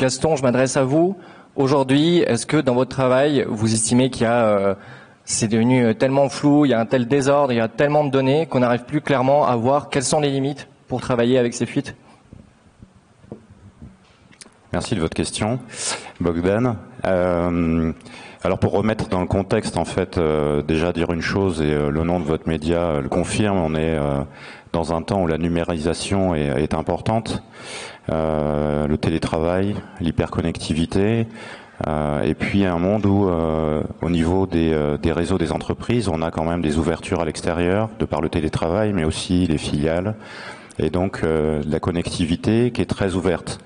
Gaston, je m'adresse à vous. Aujourd'hui, est-ce que dans votre travail, vous estimez qu'il y a, c'est devenu tellement flou, il y a un tel désordre, il y a tellement de données qu'on n'arrive plus clairement à voir quelles sont les limites pour travailler avec ces fuites? Merci de votre question, Bogdan. Alors pour remettre dans le contexte, en fait, déjà dire une chose, et le nom de votre média le confirme, on est dans un temps où la numérisation est importante, le télétravail, l'hyperconnectivité, et puis un monde où, au niveau des réseaux des entreprises, on a quand même des ouvertures à l'extérieur, de par le télétravail, mais aussi les filiales, et donc la connectivité qui est très ouverte.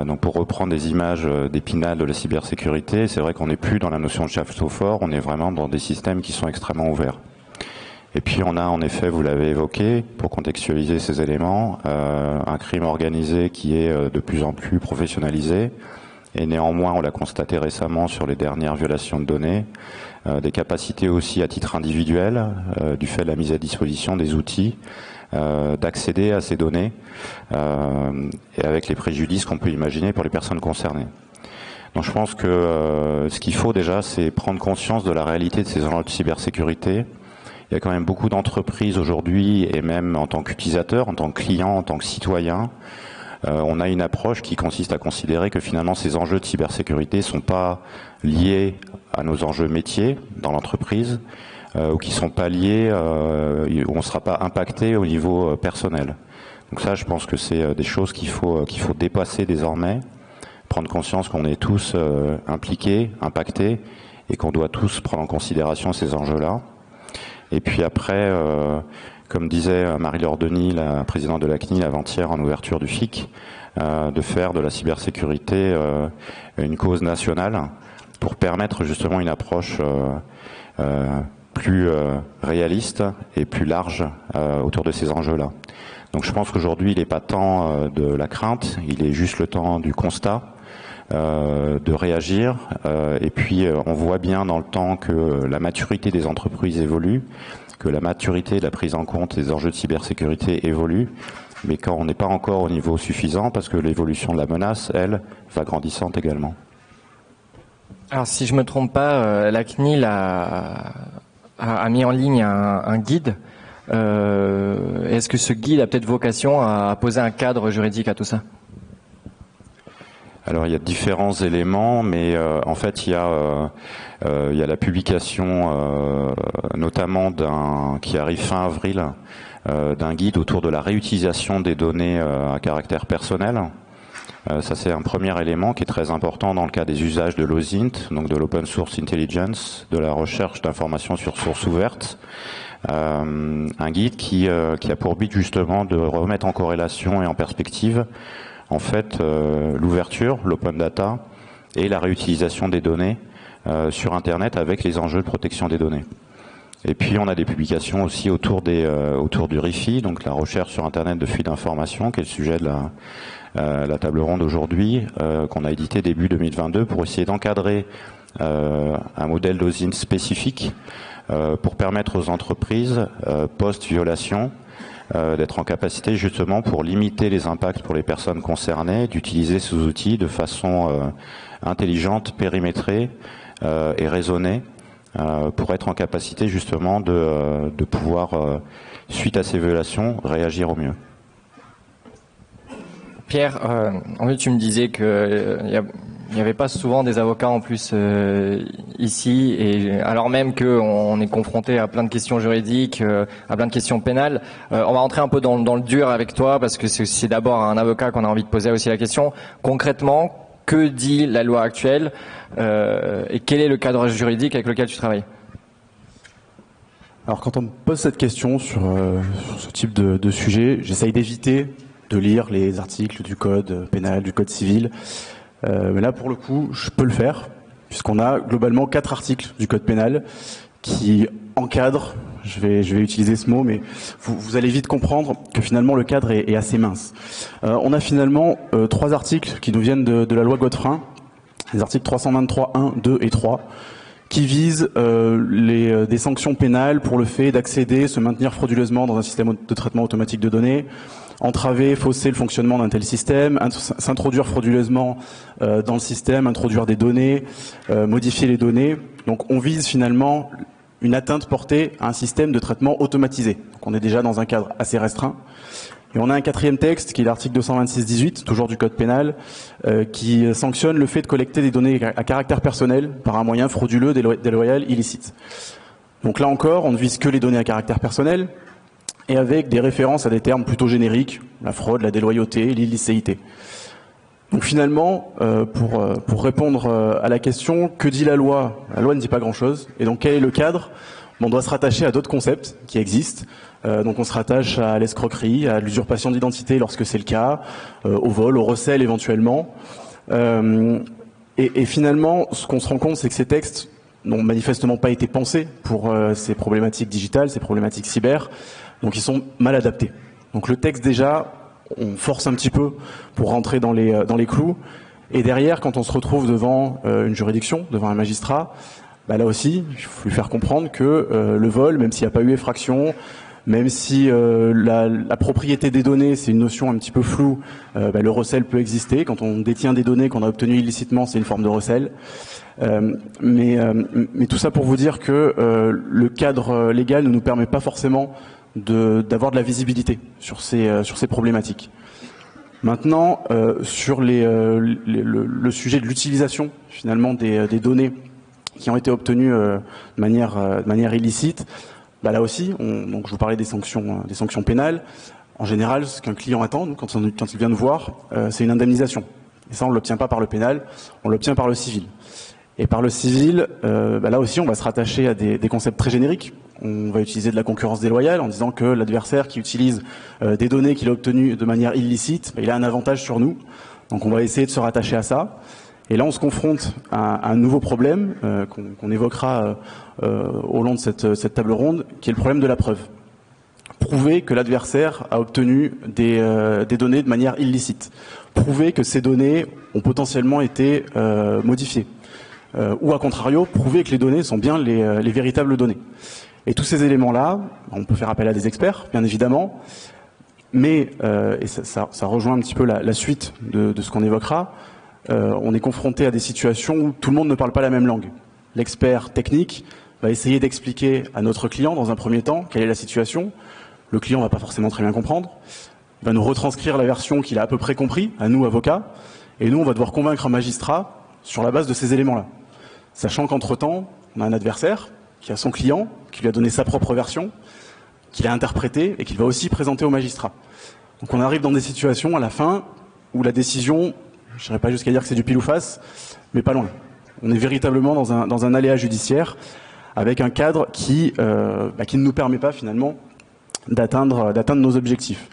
Donc pour reprendre des images d'Épinal de la cybersécurité, c'est vrai qu'on n'est plus dans la notion de château fort, on est vraiment dans des systèmes qui sont extrêmement ouverts. Et puis on a en effet, vous l'avez évoqué, pour contextualiser ces éléments, un crime organisé qui est de plus en plus professionnalisé, et néanmoins on l'a constaté récemment sur les dernières violations de données, des capacités aussi à titre individuel, du fait de la mise à disposition des outils, d'accéder à ces données et avec les préjudices qu'on peut imaginer pour les personnes concernées. Donc je pense que ce qu'il faut déjà, c'est prendre conscience de la réalité de ces enjeux de cybersécurité. Il y a quand même beaucoup d'entreprises aujourd'hui, et même en tant qu'utilisateur, en tant que client, en tant que citoyen, on a une approche qui consiste à considérer que finalement ces enjeux de cybersécurité ne sont pas liés à nos enjeux métiers dans l'entreprise, ou qui sont pas liés, où on ne sera pas impacté au niveau personnel. Donc ça, je pense que c'est des choses qu'il faut dépasser désormais, prendre conscience qu'on est tous impliqués, impactés, et qu'on doit tous prendre en considération ces enjeux-là. Et puis après, comme disait Marie-Laure Denis, la présidente de la CNIL avant-hier en ouverture du FIC, de faire de la cybersécurité une cause nationale pour permettre justement une approche plus réaliste et plus large autour de ces enjeux-là. Donc je pense qu'aujourd'hui, il n'est pas tant de la crainte, il est juste le temps du constat, de réagir. Et puis on voit bien dans le temps que la maturité des entreprises évolue, que la maturité de la prise en compte des enjeux de cybersécurité évolue, mais quand on n'est pas encore au niveau suffisant, parce que l'évolution de la menace, elle, va grandissante également. Alors si je me trompe pas, la CNIL a mis en ligne un guide. Est-ce que ce guide a peut-être vocation à poser un cadre juridique à tout ça? Alors il y a différents éléments, mais en fait il y a la publication notamment qui arrive fin avril d'un guide autour de la réutilisation des données à caractère personnel. Ça c'est un premier élément qui est très important dans le cas des usages de l'OSINT, donc de l'Open Source Intelligence, de la recherche d'informations sur sources ouvertes. Un guide qui a pour but justement de remettre en corrélation et en perspective en fait l'ouverture, l'open data et la réutilisation des données sur Internet avec les enjeux de protection des données. Et puis on a des publications aussi autour du RIFI, donc la recherche sur Internet de fuite d'informations, qui est le sujet de la table ronde aujourd'hui, qu'on a édité début 2022 pour essayer d'encadrer un modèle d'OSINT spécifique pour permettre aux entreprises post-violation d'être en capacité justement pour limiter les impacts pour les personnes concernées, d'utiliser ces outils de façon intelligente, périmétrée et raisonnée pour être en capacité justement de pouvoir, suite à ces violations, réagir au mieux. Pierre, en fait tu me disais que il n'y avait pas souvent des avocats en plus ici, et alors même qu'on est confronté à plein de questions juridiques, à plein de questions pénales. On va rentrer un peu dans le dur avec toi, parce que c'est d'abord à un avocat qu'on a envie de poser aussi la question. Concrètement, que dit la loi actuelle et quel est le cadre juridique avec lequel tu travailles? Alors quand on me pose cette question sur ce type de sujet, j'essaye d'éviter de lire les articles du code pénal, du code civil. Mais là, pour le coup, je peux le faire, puisqu'on a globalement 4 articles du code pénal qui encadrent, je vais utiliser ce mot, mais vous allez vite comprendre que finalement le cadre est assez mince. On a finalement 3 articles qui nous viennent de la loi Godefrein, les articles 323, 1, 2 et 3, qui vise des sanctions pénales pour le fait d'accéder, se maintenir frauduleusement dans un système de traitement automatique de données, entraver, fausser le fonctionnement d'un tel système, s'introduire frauduleusement dans le système, introduire des données, modifier les données. Donc on vise finalement une atteinte portée à un système de traitement automatisé. Donc on est déjà dans un cadre assez restreint. Et on a un quatrième texte qui est l'article 226-18, toujours du Code pénal, qui sanctionne le fait de collecter des données à caractère personnel par un moyen frauduleux, déloyal, illicite. Donc là encore, on ne vise que les données à caractère personnel et avec des références à des termes plutôt génériques, la fraude, la déloyauté, l'illicéité. Donc finalement, pour répondre à la question, que dit la loi? La loi ne dit pas grand-chose. Et donc quel est le cadre? On doit se rattacher à d'autres concepts qui existent. Donc on se rattache à l'escroquerie, à l'usurpation d'identité lorsque c'est le cas, au vol, au recel éventuellement. Et finalement, ce qu'on se rend compte, c'est que ces textes n'ont manifestement pas été pensés pour ces problématiques digitales, ces problématiques cyber. Donc ils sont mal adaptés. Donc le texte déjà, on force un petit peu pour rentrer dans les clous. Et derrière, quand on se retrouve devant une juridiction, devant un magistrat, bah là aussi, il faut lui faire comprendre que le vol, même s'il n'y a pas eu effraction, même si la propriété des données, c'est une notion un petit peu floue, le recel peut exister. Quand on détient des données qu'on a obtenues illicitement, c'est une forme de recel. Mais tout ça pour vous dire que le cadre légal ne nous permet pas forcément d'avoir de la visibilité sur ces problématiques. Maintenant, sur le sujet de l'utilisation finalement des données qui ont été obtenues de manière illicite, bah là aussi, donc je vous parlais des sanctions pénales. En général, ce qu'un client attend, nous, quand il vient nous voir, c'est une indemnisation. Et ça, on ne l'obtient pas par le pénal, on l'obtient par le civil. Et par le civil, là aussi, on va se rattacher à des concepts très génériques. On va utiliser de la concurrence déloyale en disant que l'adversaire qui utilise des données qu'il a obtenues de manière illicite, il a un avantage sur nous. Donc on va essayer de se rattacher à ça. Et là, on se confronte à un nouveau problème qu'on évoquera au long de cette table ronde, qui est le problème de la preuve. Prouver que l'adversaire a obtenu des données de manière illicite. Prouver que ces données ont potentiellement été modifiées. Ou à contrario, prouver que les données sont bien les véritables données. Et tous ces éléments-là, on peut faire appel à des experts, bien évidemment, mais, et ça rejoint un petit peu la suite de ce qu'on évoquera, on est confronté à des situations où tout le monde ne parle pas la même langue. L'expert technique va essayer d'expliquer à notre client, dans un premier temps, quelle est la situation. Le client ne va pas forcément très bien comprendre. Il va nous retranscrire la version qu'il a à peu près compris, à nous, avocats, et nous, on va devoir convaincre un magistrat sur la base de ces éléments-là. Sachant qu'entre-temps, on a un adversaire qui a son client, qui lui a donné sa propre version, qu'il a interprétée et qu'il va aussi présenter au magistrat. Donc on arrive dans des situations à la fin où la décision, je n'irai pas jusqu'à dire que c'est du pile ou face, mais pas loin. On est véritablement dans un aléa judiciaire avec un cadre qui ne nous permet pas finalement d'atteindre nos objectifs.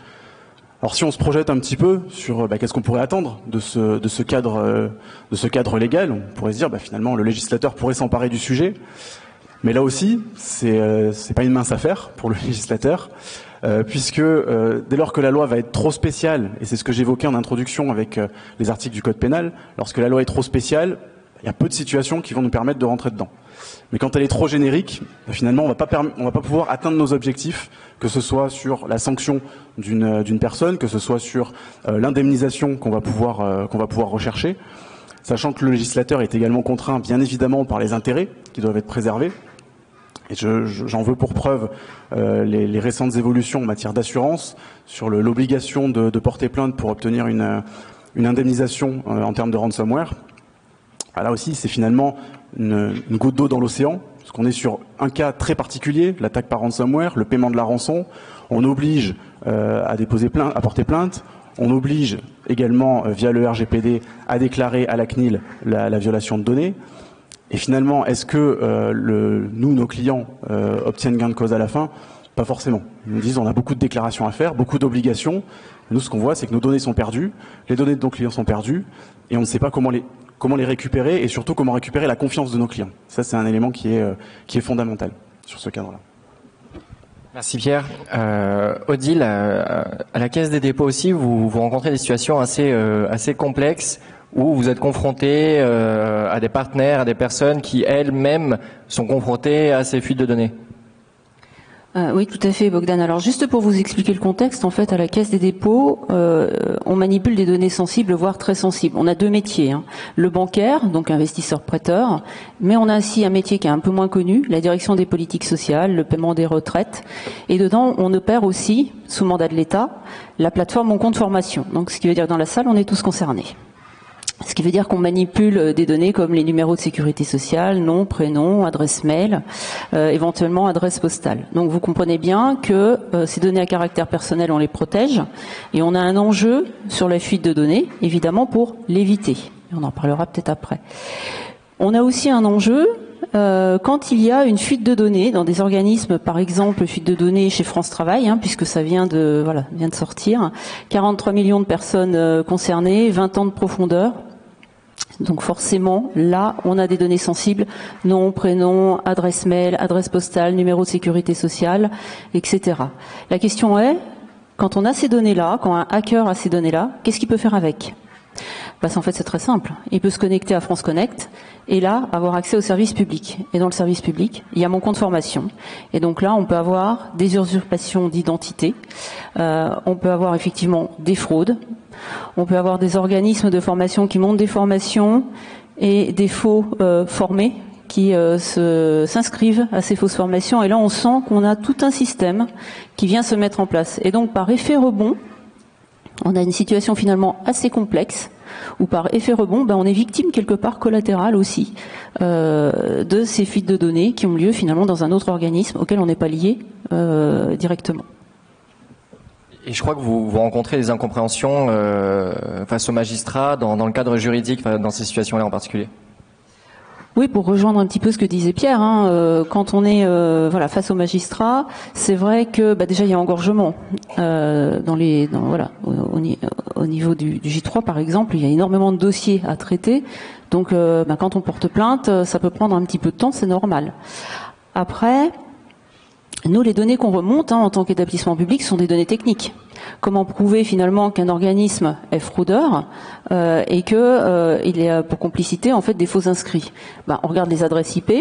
Alors si on se projette un petit peu sur qu'est-ce qu'on pourrait attendre de ce cadre légal, on pourrait se dire finalement le législateur pourrait s'emparer du sujet. Mais là aussi, c'est pas une mince affaire pour le législateur, puisque dès lors que la loi va être trop spéciale, et c'est ce que j'évoquais en introduction avec les articles du Code pénal, lorsque la loi est trop spéciale, il y a peu de situations qui vont nous permettre de rentrer dedans. Mais quand elle est trop générique, finalement, on va pas pouvoir atteindre nos objectifs, que ce soit sur la sanction d'une personne, que ce soit sur l'indemnisation qu'on va pouvoir rechercher, sachant que le législateur est également contraint, bien évidemment, par les intérêts qui doivent être préservés. Et j'en veux pour preuve les récentes évolutions en matière d'assurance sur l'obligation de porter plainte pour obtenir une indemnisation en termes de ransomware. Là aussi, c'est finalement une goutte d'eau dans l'océan, parce qu'on est sur un cas très particulier, l'attaque par ransomware, le paiement de la rançon. On oblige à porter plainte. On oblige également, via le RGPD, à déclarer à la CNIL la violation de données. Et finalement, est-ce que nos clients, obtiennent gain de cause à la fin? Pas forcément. Ils nous disent on a beaucoup de déclarations à faire, beaucoup d'obligations. Nous, ce qu'on voit, c'est que nos données sont perdues, les données de nos clients sont perdues, et on ne sait pas comment les récupérer, et surtout comment récupérer la confiance de nos clients. Ça, c'est un élément qui est fondamental sur ce cadre-là. Merci Pierre. Odile, à la Caisse des dépôts aussi, vous rencontrez des situations assez complexes ou vous êtes confronté à des partenaires, à des personnes qui elles-mêmes sont confrontées à ces fuites de données? Oui, tout à fait, Bogdan. Alors, juste pour vous expliquer le contexte, en fait, à la Caisse des dépôts, on manipule des données sensibles, voire très sensibles. On a deux métiers, hein. Le bancaire, donc investisseur-prêteur, mais on a aussi un métier qui est un peu moins connu, la direction des politiques sociales, le paiement des retraites. Et dedans, on opère aussi, sous mandat de l'État, la plateforme Mon compte formation. Donc, ce qui veut dire que dans la salle, on est tous concernés. Ce qui veut dire qu'on manipule des données comme les numéros de sécurité sociale, nom, prénom, adresse mail, éventuellement adresse postale. Donc vous comprenez bien que ces données à caractère personnel, on les protège et on a un enjeu sur la fuite de données, évidemment pour l'éviter. On en parlera peut-être après. On a aussi un enjeu quand il y a une fuite de données dans des organismes, par exemple fuite de données chez France Travail, hein, puisque ça vient de sortir, 43 millions de personnes concernées, 20 ans de profondeur. Donc forcément, là, on a des données sensibles, nom, prénom, adresse mail, adresse postale, numéro de sécurité sociale, etc. La question est, quand on a ces données-là, quand un hacker a ces données-là, qu'est-ce qu'il peut faire avec ? En fait, c'est très simple. Il peut se connecter à France Connect et là, avoir accès au service public. Et dans le service public, il y a mon compte formation. Et donc là, on peut avoir des usurpations d'identité. On peut avoir effectivement des fraudes. On peut avoir des organismes de formation qui montent des formations et des faux formés qui s'inscrivent à ces fausses formations. Et là, on sent qu'on a tout un système qui vient se mettre en place. Et donc, par effet rebond, on a une situation finalement assez complexe où par effet rebond, on est victime quelque part collatérale aussi de ces fuites de données qui ont lieu finalement dans un autre organisme auquel on n'est pas lié directement. Et je crois que vous rencontrez des incompréhensions face aux magistrats dans le cadre juridique, dans ces situations-là en particulier. Oui, pour rejoindre un petit peu ce que disait Pierre, hein, quand on est face aux magistrats, c'est vrai que déjà il y a engorgement au niveau du J3 par exemple, il y a énormément de dossiers à traiter. Donc quand on porte plainte, ça peut prendre un petit peu de temps, c'est normal. Après, nous, les données qu'on remonte en tant qu'établissement public sont des données techniques. Comment prouver finalement qu'un organisme est fraudeur et que il est pour complicité en fait des faux inscrits? On regarde les adresses IP,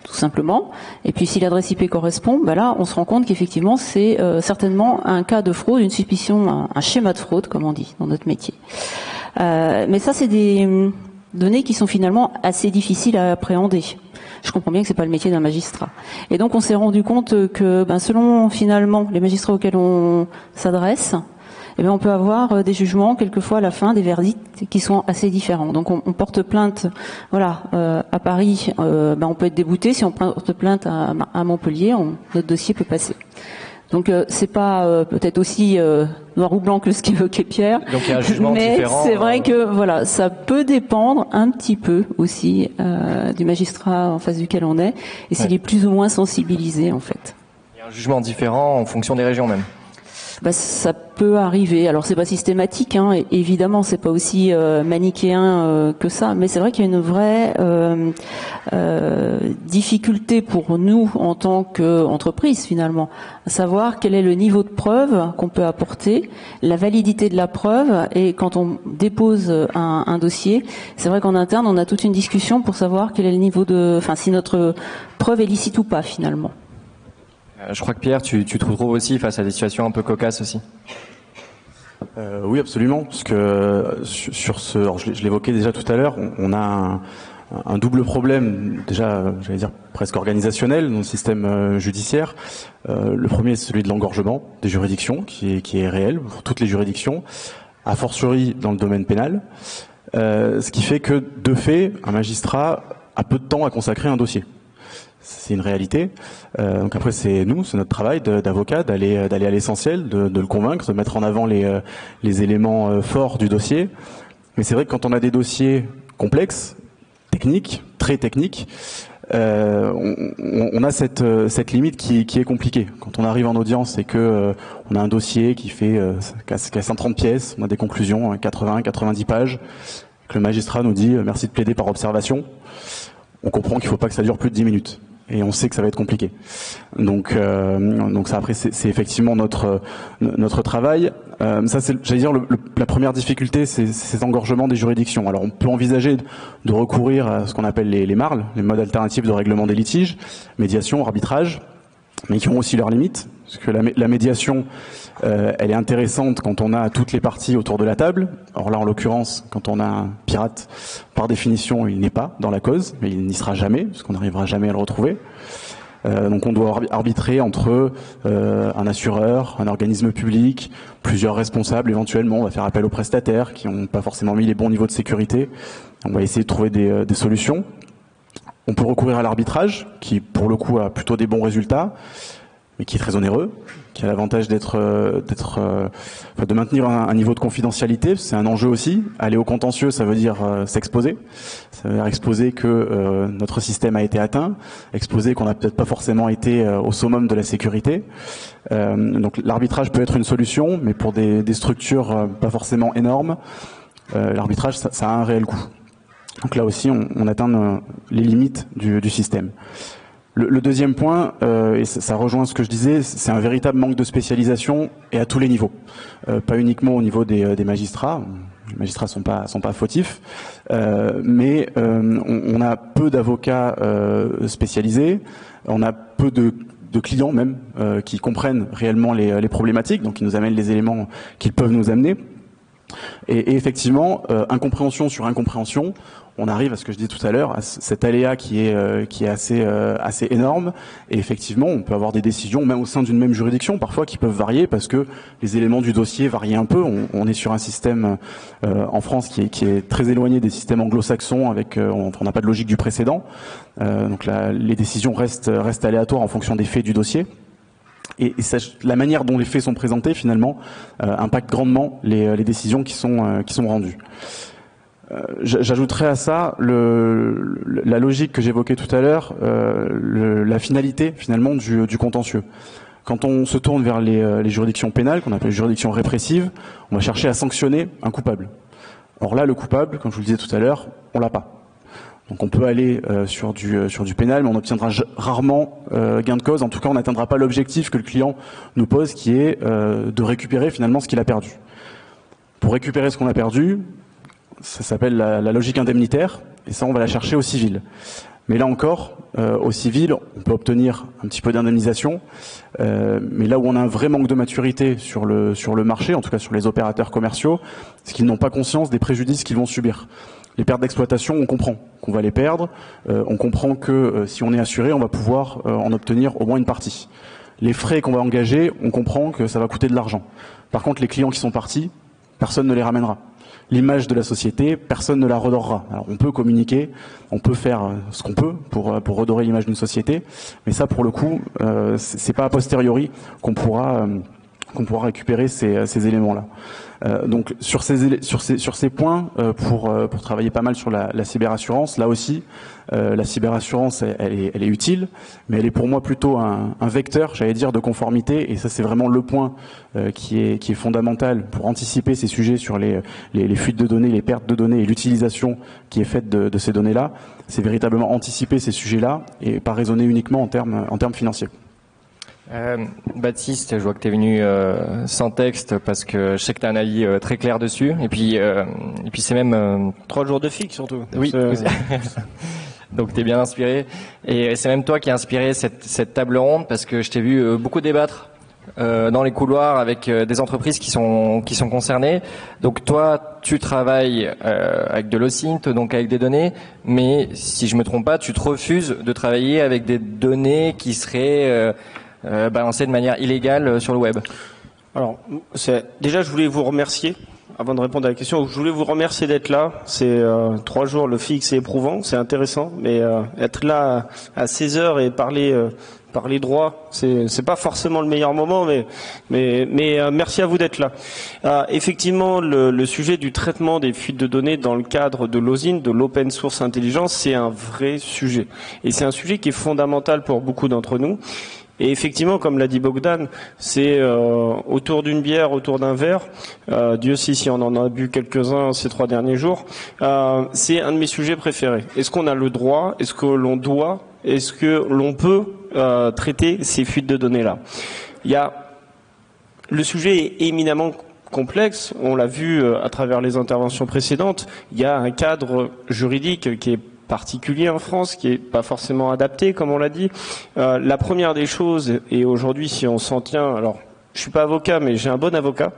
tout simplement, et puis si l'adresse IP correspond, là on se rend compte qu'effectivement c'est certainement un cas de fraude, une suspicion, un schéma de fraude comme on dit dans notre métier. Mais ça c'est des données qui sont finalement assez difficiles à appréhender. Je comprends bien que c'est pas le métier d'un magistrat. Et donc on s'est rendu compte que selon finalement les magistrats auxquels on s'adresse, on peut avoir des jugements quelquefois à la fin, des verdicts qui sont assez différents. Donc on porte plainte, à Paris, on peut être débouté. Si on porte plainte à Montpellier, notre dossier peut passer. Donc c'est pas peut-être aussi noir ou blanc que ce qu'évoquait Pierre. Donc il y a un jugement mais différent. C'est vrai que ça peut dépendre un petit peu aussi du magistrat en face duquel on est et s'il est plus ou moins sensibilisé en fait. Il y a un jugement différent en fonction des régions même. Ça peut arriver. Alors c'est pas systématique, hein, et évidemment c'est pas aussi manichéen que ça, mais c'est vrai qu'il y a une vraie difficulté pour nous en tant qu'entreprise finalement, à savoir quel est le niveau de preuve qu'on peut apporter, la validité de la preuve, et quand on dépose un dossier, c'est vrai qu'en interne on a toute une discussion pour savoir quel est le niveau si notre preuve est licite ou pas finalement. Je crois que Pierre, tu te retrouves aussi face à des situations un peu cocasses aussi. Oui, absolument, parce que je l'évoquais déjà tout à l'heure, on a un double problème, déjà, j'allais dire presque organisationnel dans le système judiciaire. Le premier, c'est celui de l'engorgement des juridictions, qui est réel pour toutes les juridictions, a fortiori dans le domaine pénal, ce qui fait que, de fait, un magistrat a peu de temps à consacrer à un dossier. C'est une réalité. Donc après, c'est notre travail d'avocat d'aller à l'essentiel, de le convaincre, de mettre en avant les éléments forts du dossier. Mais c'est vrai que quand on a des dossiers complexes, techniques, très techniques, on a cette limite qui est compliquée. Quand on arrive en audience et que on a un dossier qui a 130 pièces, on a des conclusions 80-90 pages, que le magistrat nous dit merci de plaider par observation, on comprend qu'il ne faut pas que ça dure plus de 10 minutes. Et on sait que ça va être compliqué. Donc ça après c'est effectivement notre travail. Ça, c'est, j'allais dire, la première difficulté, c'est cet engorgement des juridictions. Alors, on peut envisager de recourir à ce qu'on appelle les MARL, les modes alternatifs de règlement des litiges, médiation, arbitrage, mais qui ont aussi leurs limites, parce que la médiation, elle est intéressante quand on a toutes les parties autour de la table. Or là, en l'occurrence, quand on a un pirate, par définition, il n'est pas dans la cause, mais il n'y sera jamais, parce qu'on n'arrivera jamais à le retrouver. Donc on doit arbitrer entre un assureur, un organisme public, plusieurs responsables éventuellement. On va faire appel aux prestataires qui n'ont pas forcément mis les bons niveaux de sécurité. On va essayer de trouver des solutions. On peut recourir à l'arbitrage, qui pour le coup a plutôt des bons résultats, mais qui est très onéreux, qui a l'avantage de maintenir un niveau de confidentialité. C'est un enjeu aussi. Aller au contentieux, ça veut dire s'exposer. Ça veut dire exposer que notre système a été atteint, exposer qu'on n'a peut-être pas forcément été au summum de la sécurité. Donc l'arbitrage peut être une solution, mais pour des structures pas forcément énormes, l'arbitrage, ça a un réel coût. Donc là aussi, on atteint les limites du système. Le deuxième point, et ça rejoint ce que je disais, c'est un véritable manque de spécialisation et à tous les niveaux. Pas uniquement au niveau des magistrats. Les magistrats sont pas fautifs, mais on a peu d'avocats spécialisés, on a peu de clients même qui comprennent réellement les problématiques, donc qui nous amènent les éléments qu'ils peuvent nous amener. Et effectivement, incompréhension sur incompréhension, on arrive à ce que je disais tout à l'heure, à cet aléa qui est assez énorme. Et effectivement, on peut avoir des décisions, même au sein d'une même juridiction, parfois qui peuvent varier parce que les éléments du dossier varient un peu. On est sur un système en France qui est très éloigné des systèmes anglo-saxons, avec on n'a pas de logique du précédent. Donc les décisions restent aléatoires en fonction des faits du dossier. Et la manière dont les faits sont présentés, finalement, impacte grandement les décisions qui sont rendues. J'ajouterais à ça la logique que j'évoquais tout à l'heure, la finalité finalement du contentieux. Quand on se tourne vers les juridictions pénales, qu'on appelle les juridictions répressives, on va chercher à sanctionner un coupable. Or là, le coupable, comme je vous le disais tout à l'heure, on l'a pas. Donc on peut aller sur du pénal, mais on obtiendra rarement gain de cause. En tout cas, on n'atteindra pas l'objectif que le client nous pose, qui est de récupérer finalement ce qu'il a perdu. Pour récupérer ce qu'on a perdu, ça s'appelle la logique indemnitaire, et ça on va la chercher au civil. Mais là encore, au civil, on peut obtenir un petit peu d'indemnisation, mais là où on a un vrai manque de maturité sur le marché, en tout cas sur les opérateurs commerciaux, c'est qu'ils n'ont pas conscience des préjudices qu'ils vont subir. Les pertes d'exploitation, on comprend qu'on va les perdre, on comprend que si on est assuré, on va pouvoir en obtenir au moins une partie. Les frais qu'on va engager, on comprend que ça va coûter de l'argent. Par contre, les clients qui sont partis, personne ne les ramènera. L'image de la société, personne ne la redorera. Alors on peut communiquer, on peut faire ce qu'on peut pour redorer l'image d'une société, mais ça pour le coup, c'est pas a posteriori qu'on pourra récupérer ces éléments-là. Donc sur ces points, pour travailler pas mal sur la cyberassurance, là aussi, la cyberassurance elle est utile, mais elle est pour moi plutôt un vecteur, j'allais dire, de conformité, et ça c'est vraiment le point qui est fondamental pour anticiper ces sujets sur les fuites de données, les pertes de données et l'utilisation qui est faite de ces données-là. C'est véritablement anticiper ces sujets-là et pas raisonner uniquement en termes financiers. Baptiste, je vois que tu es venu sans texte parce que je sais que tu as un avis très clair dessus. Et puis c'est même 3 jours de FIC surtout. Oui. Donc tu es bien inspiré. Et c'est même toi qui as inspiré cette table ronde parce que je t'ai vu beaucoup débattre dans les couloirs avec des entreprises qui sont concernées. Donc toi, tu travailles avec de l'OSINT, donc avec des données, mais si je me trompe pas, tu te refuses de travailler avec des données qui seraient balancées de manière illégale sur le web. Alors, déjà, je voulais vous remercier. Avant de répondre à la question, je voulais vous remercier d'être là. C'est 3 jours, le FIC, c'est éprouvant, c'est intéressant, mais être là à 16 heures et parler droit, c'est pas forcément le meilleur moment, mais merci à vous d'être là. Effectivement, le sujet du traitement des fuites de données dans le cadre de l'OSINT, de l'Open Source Intelligence, c'est un vrai sujet, et c'est un sujet qui est fondamental pour beaucoup d'entre nous. Et effectivement, comme l'a dit Bogdan, c'est autour d'une bière, autour d'un verre. Dieu sait si on en a bu quelques-uns ces 3 derniers jours. C'est un de mes sujets préférés. Est-ce qu'on a le droit? Est-ce que l'on doit? Est-ce que l'on peut traiter ces fuites de données-là? Le sujet est éminemment complexe. On l'a vu à travers les interventions précédentes. Il y a un cadre juridique qui est particulier en France, qui est pas forcément adapté, comme on l'a dit. La première des choses, et aujourd'hui, si on s'en tient, alors je suis pas avocat, mais j'ai un bon avocat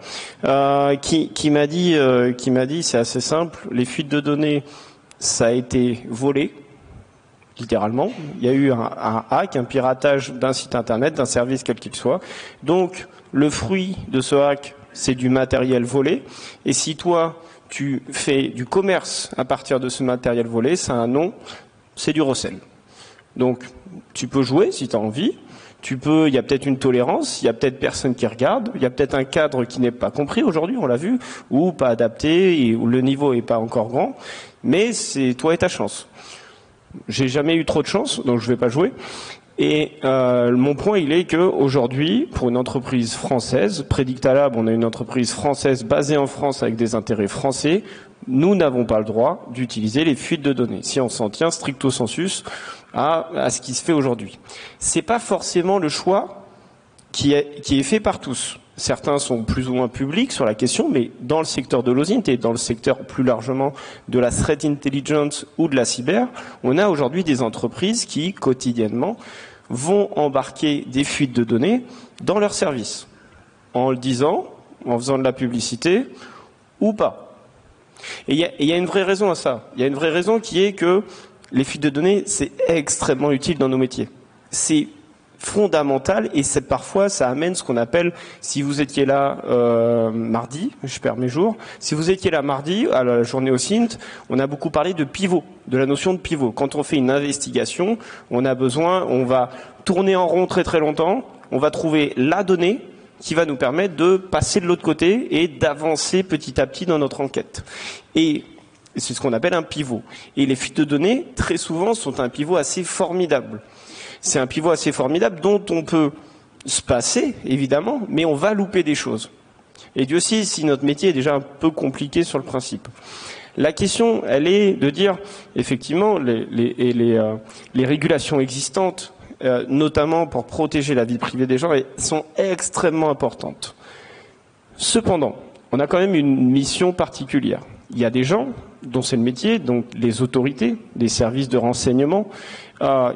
qui m'a dit, c'est assez simple. Les fuites de données, ça a été volé. Littéralement, il y a eu un hack, un piratage d'un site internet, d'un service quel qu'il soit. Donc, le fruit de ce hack, c'est du matériel volé. Et si toi, tu fais du commerce à partir de ce matériel volé, ça a un nom, c'est du recel. Donc, tu peux jouer si tu as envie. Il y a peut-être une tolérance, il y a peut-être personne qui regarde, il y a peut-être un cadre qui n'est pas compris aujourd'hui, on l'a vu, ou pas adapté, et où le niveau est pas encore grand. Mais c'est toi et ta chance. J'ai jamais eu trop de chance, donc je vais pas jouer. Et mon point, il est que aujourd'hui, pour une entreprise française, Predictalab, on est une entreprise française basée en France avec des intérêts français, nous n'avons pas le droit d'utiliser les fuites de données. Si on s'en tient stricto sensus à ce qui se fait aujourd'hui, c'est pas forcément le choix qui est fait par tous. Certains sont plus ou moins publics sur la question, mais dans le secteur de l'OSINT et dans le secteur plus largement de la threat intelligence ou de la cyber, on a aujourd'hui des entreprises qui, quotidiennement, vont embarquer des fuites de données dans leurs services, en le disant, en faisant de la publicité, ou pas. Et il y a une vraie raison à ça. Il y a une vraie raison qui est que les fuites de données, c'est extrêmement utile dans nos métiers. C'est fondamental et parfois ça amène ce qu'on appelle, si vous étiez là mardi, je perds mes jours, si vous étiez là mardi à la journée OSINT, on a beaucoup parlé de pivot, de la notion de pivot. Quand on fait une investigation, on va tourner en rond très très longtemps, on va trouver la donnée qui va nous permettre de passer de l'autre côté et d'avancer petit à petit dans notre enquête. Et c'est ce qu'on appelle un pivot. Et les fuites de données, très souvent, sont un pivot assez formidable. C'est un pivot assez formidable dont on peut se passer, évidemment, mais on va louper des choses. Et Dieu sait si notre métier est déjà un peu compliqué sur le principe. La question, elle est de dire, effectivement, les régulations existantes, notamment pour protéger la vie privée des gens, sont extrêmement importantes. Cependant, on a quand même une mission particulière. Il y a des gens dont c'est le métier, donc les autorités, les services de renseignement,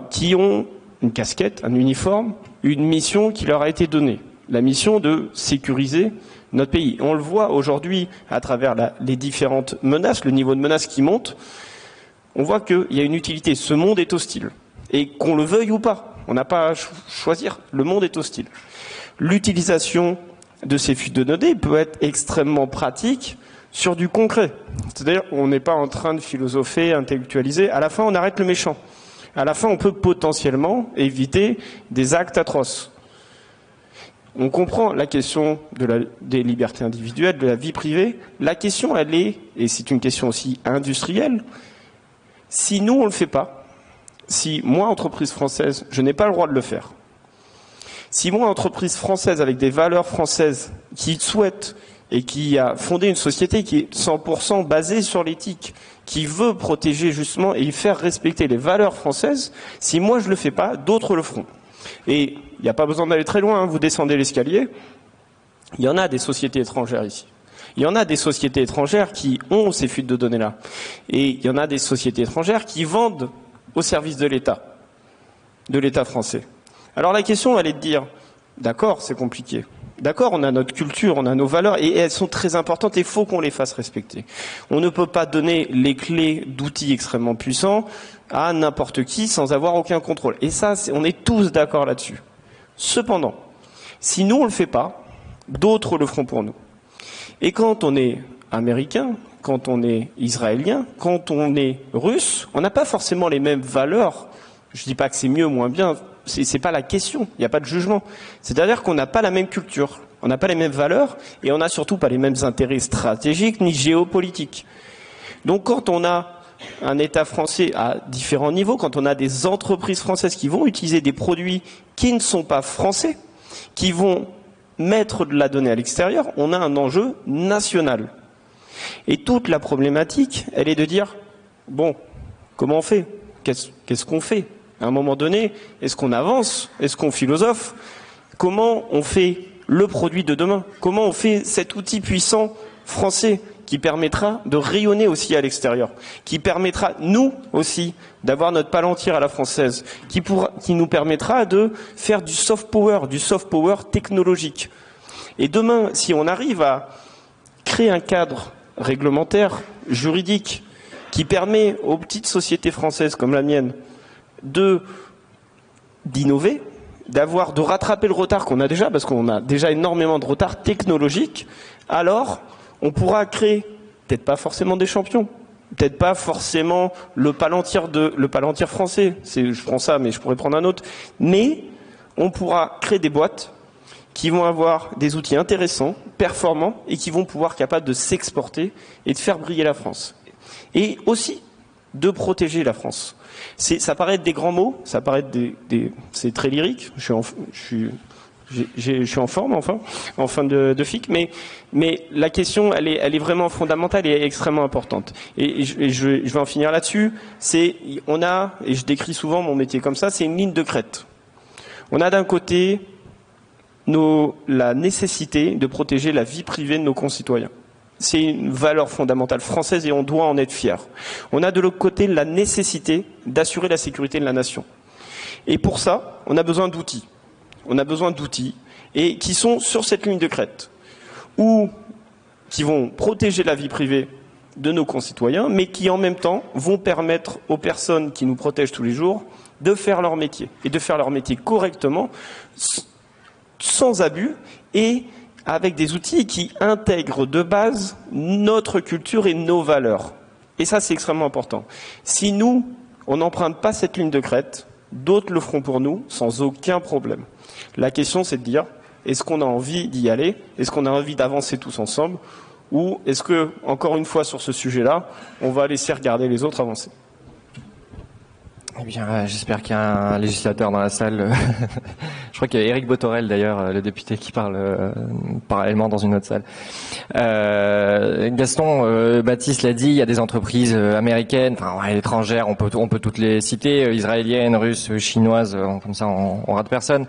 qui ont une casquette, un uniforme, une mission qui leur a été donnée. La mission de sécuriser notre pays. On le voit aujourd'hui à travers les différentes menaces, le niveau de menace qui monte. On voit qu'il y a une utilité. Ce monde est hostile. Et qu'on le veuille ou pas, on n'a pas à choisir. Le monde est hostile. L'utilisation de ces fuites de données peut être extrêmement pratique sur du concret. C'est-à-dire on n'est pas en train de philosopher, intellectualiser. À la fin, on arrête le méchant. À la fin, on peut potentiellement éviter des actes atroces. On comprend la question des libertés individuelles, de la vie privée. La question, elle est, et c'est une question aussi industrielle, si nous, on ne le fait pas, si moi, entreprise française, je n'ai pas le droit de le faire, si moi, entreprise française avec des valeurs françaises qui souhaitent et qui a fondé une société qui est 100% basée sur l'éthique, qui veut protéger justement et faire respecter les valeurs françaises, si moi je le fais pas, d'autres le feront. Et il n'y a pas besoin d'aller très loin, hein, vous descendez l'escalier, il y en a des sociétés étrangères ici. Il y en a des sociétés étrangères qui ont ces fuites de données-là. Et il y en a des sociétés étrangères qui vendent au service de l'État français. Alors la question, elle est de dire, d'accord, c'est compliqué. D'accord, on a notre culture, on a nos valeurs, et elles sont très importantes, et il faut qu'on les fasse respecter. On ne peut pas donner les clés d'outils extrêmement puissants à n'importe qui sans avoir aucun contrôle. Et ça, on est tous d'accord là-dessus. Cependant, si nous on le fait pas, d'autres le feront pour nous. Et quand on est américain, quand on est israélien, quand on est russe, on n'a pas forcément les mêmes valeurs. Je dis pas que c'est mieux ou moins bien. C'est pas la question, il n'y a pas de jugement. C'est-à-dire qu'on n'a pas la même culture, on n'a pas les mêmes valeurs et on n'a surtout pas les mêmes intérêts stratégiques ni géopolitiques. Donc quand on a un État français à différents niveaux, quand on a des entreprises françaises qui vont utiliser des produits qui ne sont pas français, qui vont mettre de la donnée à l'extérieur, on a un enjeu national. Et toute la problématique, elle est de dire, bon, comment on fait ? Qu'est-ce qu'on fait ? À un moment donné, est-ce qu'on avance ? Est-ce qu'on philosophe ? Comment on fait le produit de demain? Comment on fait cet outil puissant français qui permettra de rayonner aussi à l'extérieur, qui permettra, nous aussi, d'avoir notre palantir à la française, qui nous permettra de faire du soft power technologique. Et demain, si on arrive à créer un cadre réglementaire, juridique, qui permet aux petites sociétés françaises comme la mienne d'innover, de rattraper le retard qu'on a déjà, parce qu'on a déjà énormément de retard technologique, alors on pourra créer, peut-être pas forcément des champions, peut-être pas forcément le palantir français, je prends ça, mais je pourrais prendre un autre, mais on pourra créer des boîtes qui vont avoir des outils intéressants, performants, et qui vont pouvoir être capables de s'exporter et de faire briller la France. Et aussi de protéger la France. Ça paraît être des grands mots, ça paraît être c'est très lyrique, je suis en forme, enfin, en fin de FIC, mais la question, elle est vraiment fondamentale et extrêmement importante. Et je vais en finir là-dessus. Et je décris souvent mon métier comme ça, c'est une ligne de crête. On a d'un côté la nécessité de protéger la vie privée de nos concitoyens. C'est une valeur fondamentale française et on doit en être fier. On a de l'autre côté la nécessité d'assurer la sécurité de la nation. Et pour ça, on a besoin d'outils. On a besoin d'outils et qui sont sur cette ligne de crête ou qui vont protéger la vie privée de nos concitoyens, mais qui en même temps vont permettre aux personnes qui nous protègent tous les jours de faire leur métier et de faire leur métier correctement, sans abus et avec des outils qui intègrent de base notre culture et nos valeurs. Et ça, c'est extrêmement important. Si nous, on n'emprunte pas cette ligne de crête, d'autres le feront pour nous sans aucun problème. La question, c'est de dire, est-ce qu'on a envie d'y aller? Est-ce qu'on a envie d'avancer tous ensemble? Ou est-ce que, encore une fois, sur ce sujet-là, on va laisser regarder les autres avancer? Eh bien, j'espère qu'il y a un législateur dans la salle. Je crois qu'il y a Éric Botorel, d'ailleurs, le député, qui parle parallèlement dans une autre salle. Gaston, Baptiste l'a dit, il y a des entreprises américaines, enfin étrangères, on peut toutes les citer, israéliennes, russes, chinoises, comme ça on rate personne,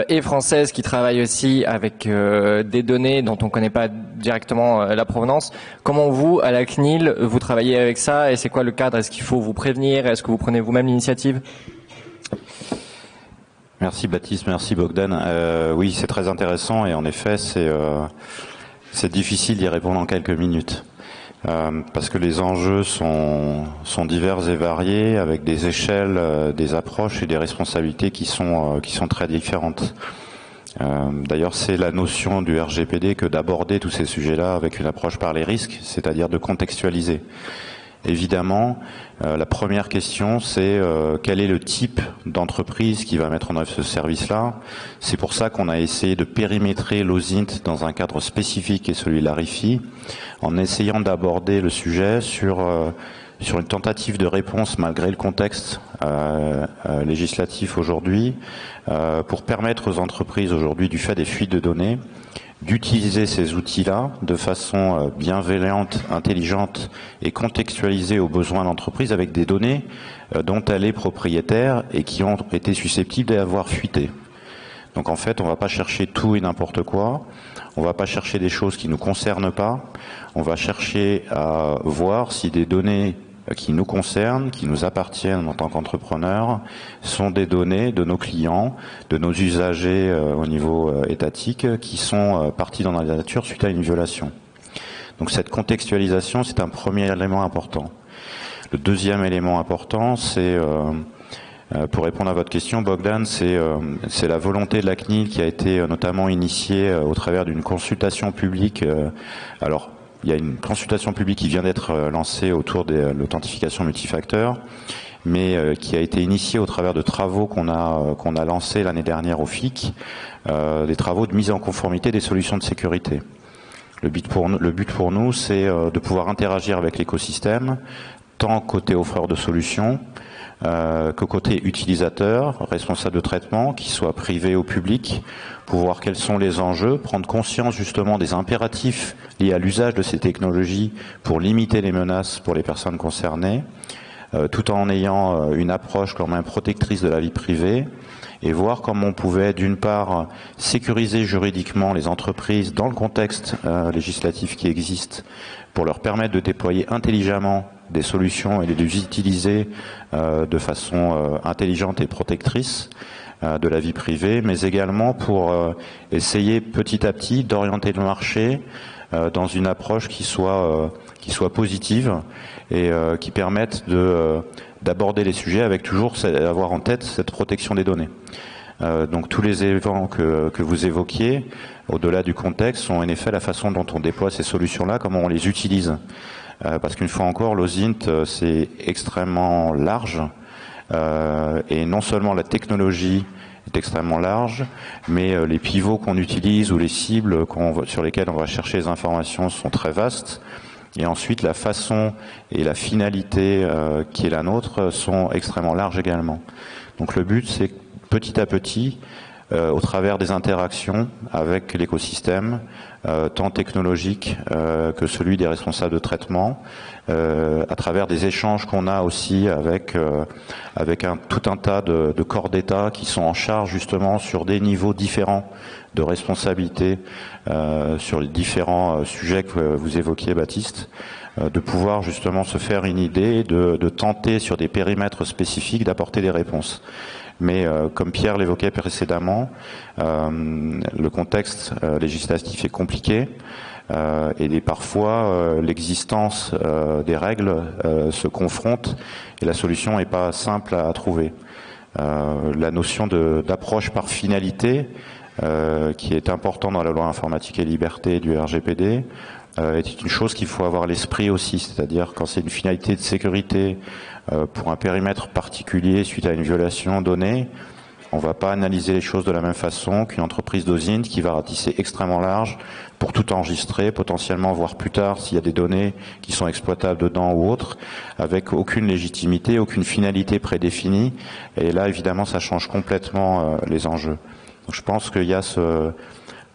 et françaises qui travaillent aussi avec des données dont on connaît pas directement la provenance. Comment vous, à la CNIL, vous travaillez avec ça et c'est quoi le cadre? Est-ce qu'il faut vous prévenir? Est-ce que vous prenez vous-même l'initiative? Merci Baptiste, merci Bogdan. Oui, c'est très intéressant et en effet, c'est difficile d'y répondre en quelques minutes. Parce que les enjeux sont divers et variés, avec des échelles, des approches et des responsabilités qui sont très différentes. D'ailleurs, c'est la notion du RGPD que d'aborder tous ces sujets-là avec une approche par les risques, c'est-à-dire de contextualiser. Évidemment, la première question, c'est quel est le type d'entreprise qui va mettre en œuvre ce service-là. C'est pour ça qu'on a essayé de périmétrer l'OSINT dans un cadre spécifique qui est celui de la RIFI, en essayant d'aborder le sujet sur une tentative de réponse malgré le contexte législatif aujourd'hui, pour permettre aux entreprises aujourd'hui, du fait des fuites de données, d'utiliser ces outils-là de façon bienveillante, intelligente et contextualisée aux besoins de l'entreprise avec des données dont elle est propriétaire et qui ont été susceptibles d'avoir fuité. Donc en fait, on ne va pas chercher tout et n'importe quoi, on ne va pas chercher des choses qui ne nous concernent pas, on va chercher à voir si des données qui nous concernent, qui nous appartiennent en tant qu'entrepreneurs, sont des données de nos clients, de nos usagers au niveau étatique, qui sont partis dans la nature suite à une violation. Donc cette contextualisation, c'est un premier élément important. Le deuxième élément important, c'est, pour répondre à votre question, Bogdan, c'est la volonté de la CNIL qui a été notamment initiée au travers d'une consultation publique. Alors, il y a une consultation publique qui vient d'être lancée autour de l'authentification multifacteur, mais qui a été initiée au travers de travaux qu'on a lancés l'année dernière au FIC, des travaux de mise en conformité des solutions de sécurité. Le but pour nous, c'est de pouvoir interagir avec l'écosystème, tant côté offreur de solutions que côté utilisateur, responsable de traitement, qu'il soit privé ou public, pour voir quels sont les enjeux, prendre conscience justement des impératifs liés à l'usage de ces technologies pour limiter les menaces pour les personnes concernées, tout en ayant une approche quand même protectrice de la vie privée, et voir comment on pouvait d'une part sécuriser juridiquement les entreprises dans le contexte législatif qui existe pour leur permettre de déployer intelligemment des solutions et de les utiliser de façon intelligente et protectrice de la vie privée, mais également pour essayer petit à petit d'orienter le marché dans une approche qui soit positive et qui permette d'aborder les sujets avec toujours avoir en tête cette protection des données. Donc tous les éléments que vous évoquiez, au-delà du contexte, sont en effet la façon dont on déploie ces solutions-là, comment on les utilise. Parce qu'une fois encore, l'OSINT, c'est extrêmement large, et non seulement la technologie est extrêmement large, mais les pivots qu'on utilise ou les cibles sur lesquelles on va chercher les informations sont très vastes. Et ensuite, la façon et la finalité qui est la nôtre sont extrêmement larges également. Donc le but, c'est petit à petit, au travers des interactions avec l'écosystème, tant technologique que celui des responsables de traitement, à travers des échanges qu'on a aussi avec tout un tas de corps d'État qui sont en charge justement sur des niveaux différents de responsabilité sur les différents sujets que vous évoquiez, Baptiste, de pouvoir justement se faire une idée, de tenter sur des périmètres spécifiques d'apporter des réponses. Mais comme Pierre l'évoquait précédemment, le contexte législatif est compliqué et parfois l'existence des règles se confronte et la solution n'est pas simple à trouver. La notion d'approche par finalité, qui est important dans la loi informatique et liberté du RGPD, est une chose qu'il faut avoir à l'esprit aussi, c'est-à-dire quand c'est une finalité de sécurité pour un périmètre particulier suite à une violation donnée, on ne va pas analyser les choses de la même façon qu'une entreprise d'OSINT qui va ratisser extrêmement large pour tout enregistrer, potentiellement voir plus tard s'il y a des données qui sont exploitables dedans ou autres, avec aucune légitimité, aucune finalité prédéfinie. Et là, évidemment, ça change complètement les enjeux. Donc, je pense qu'il y a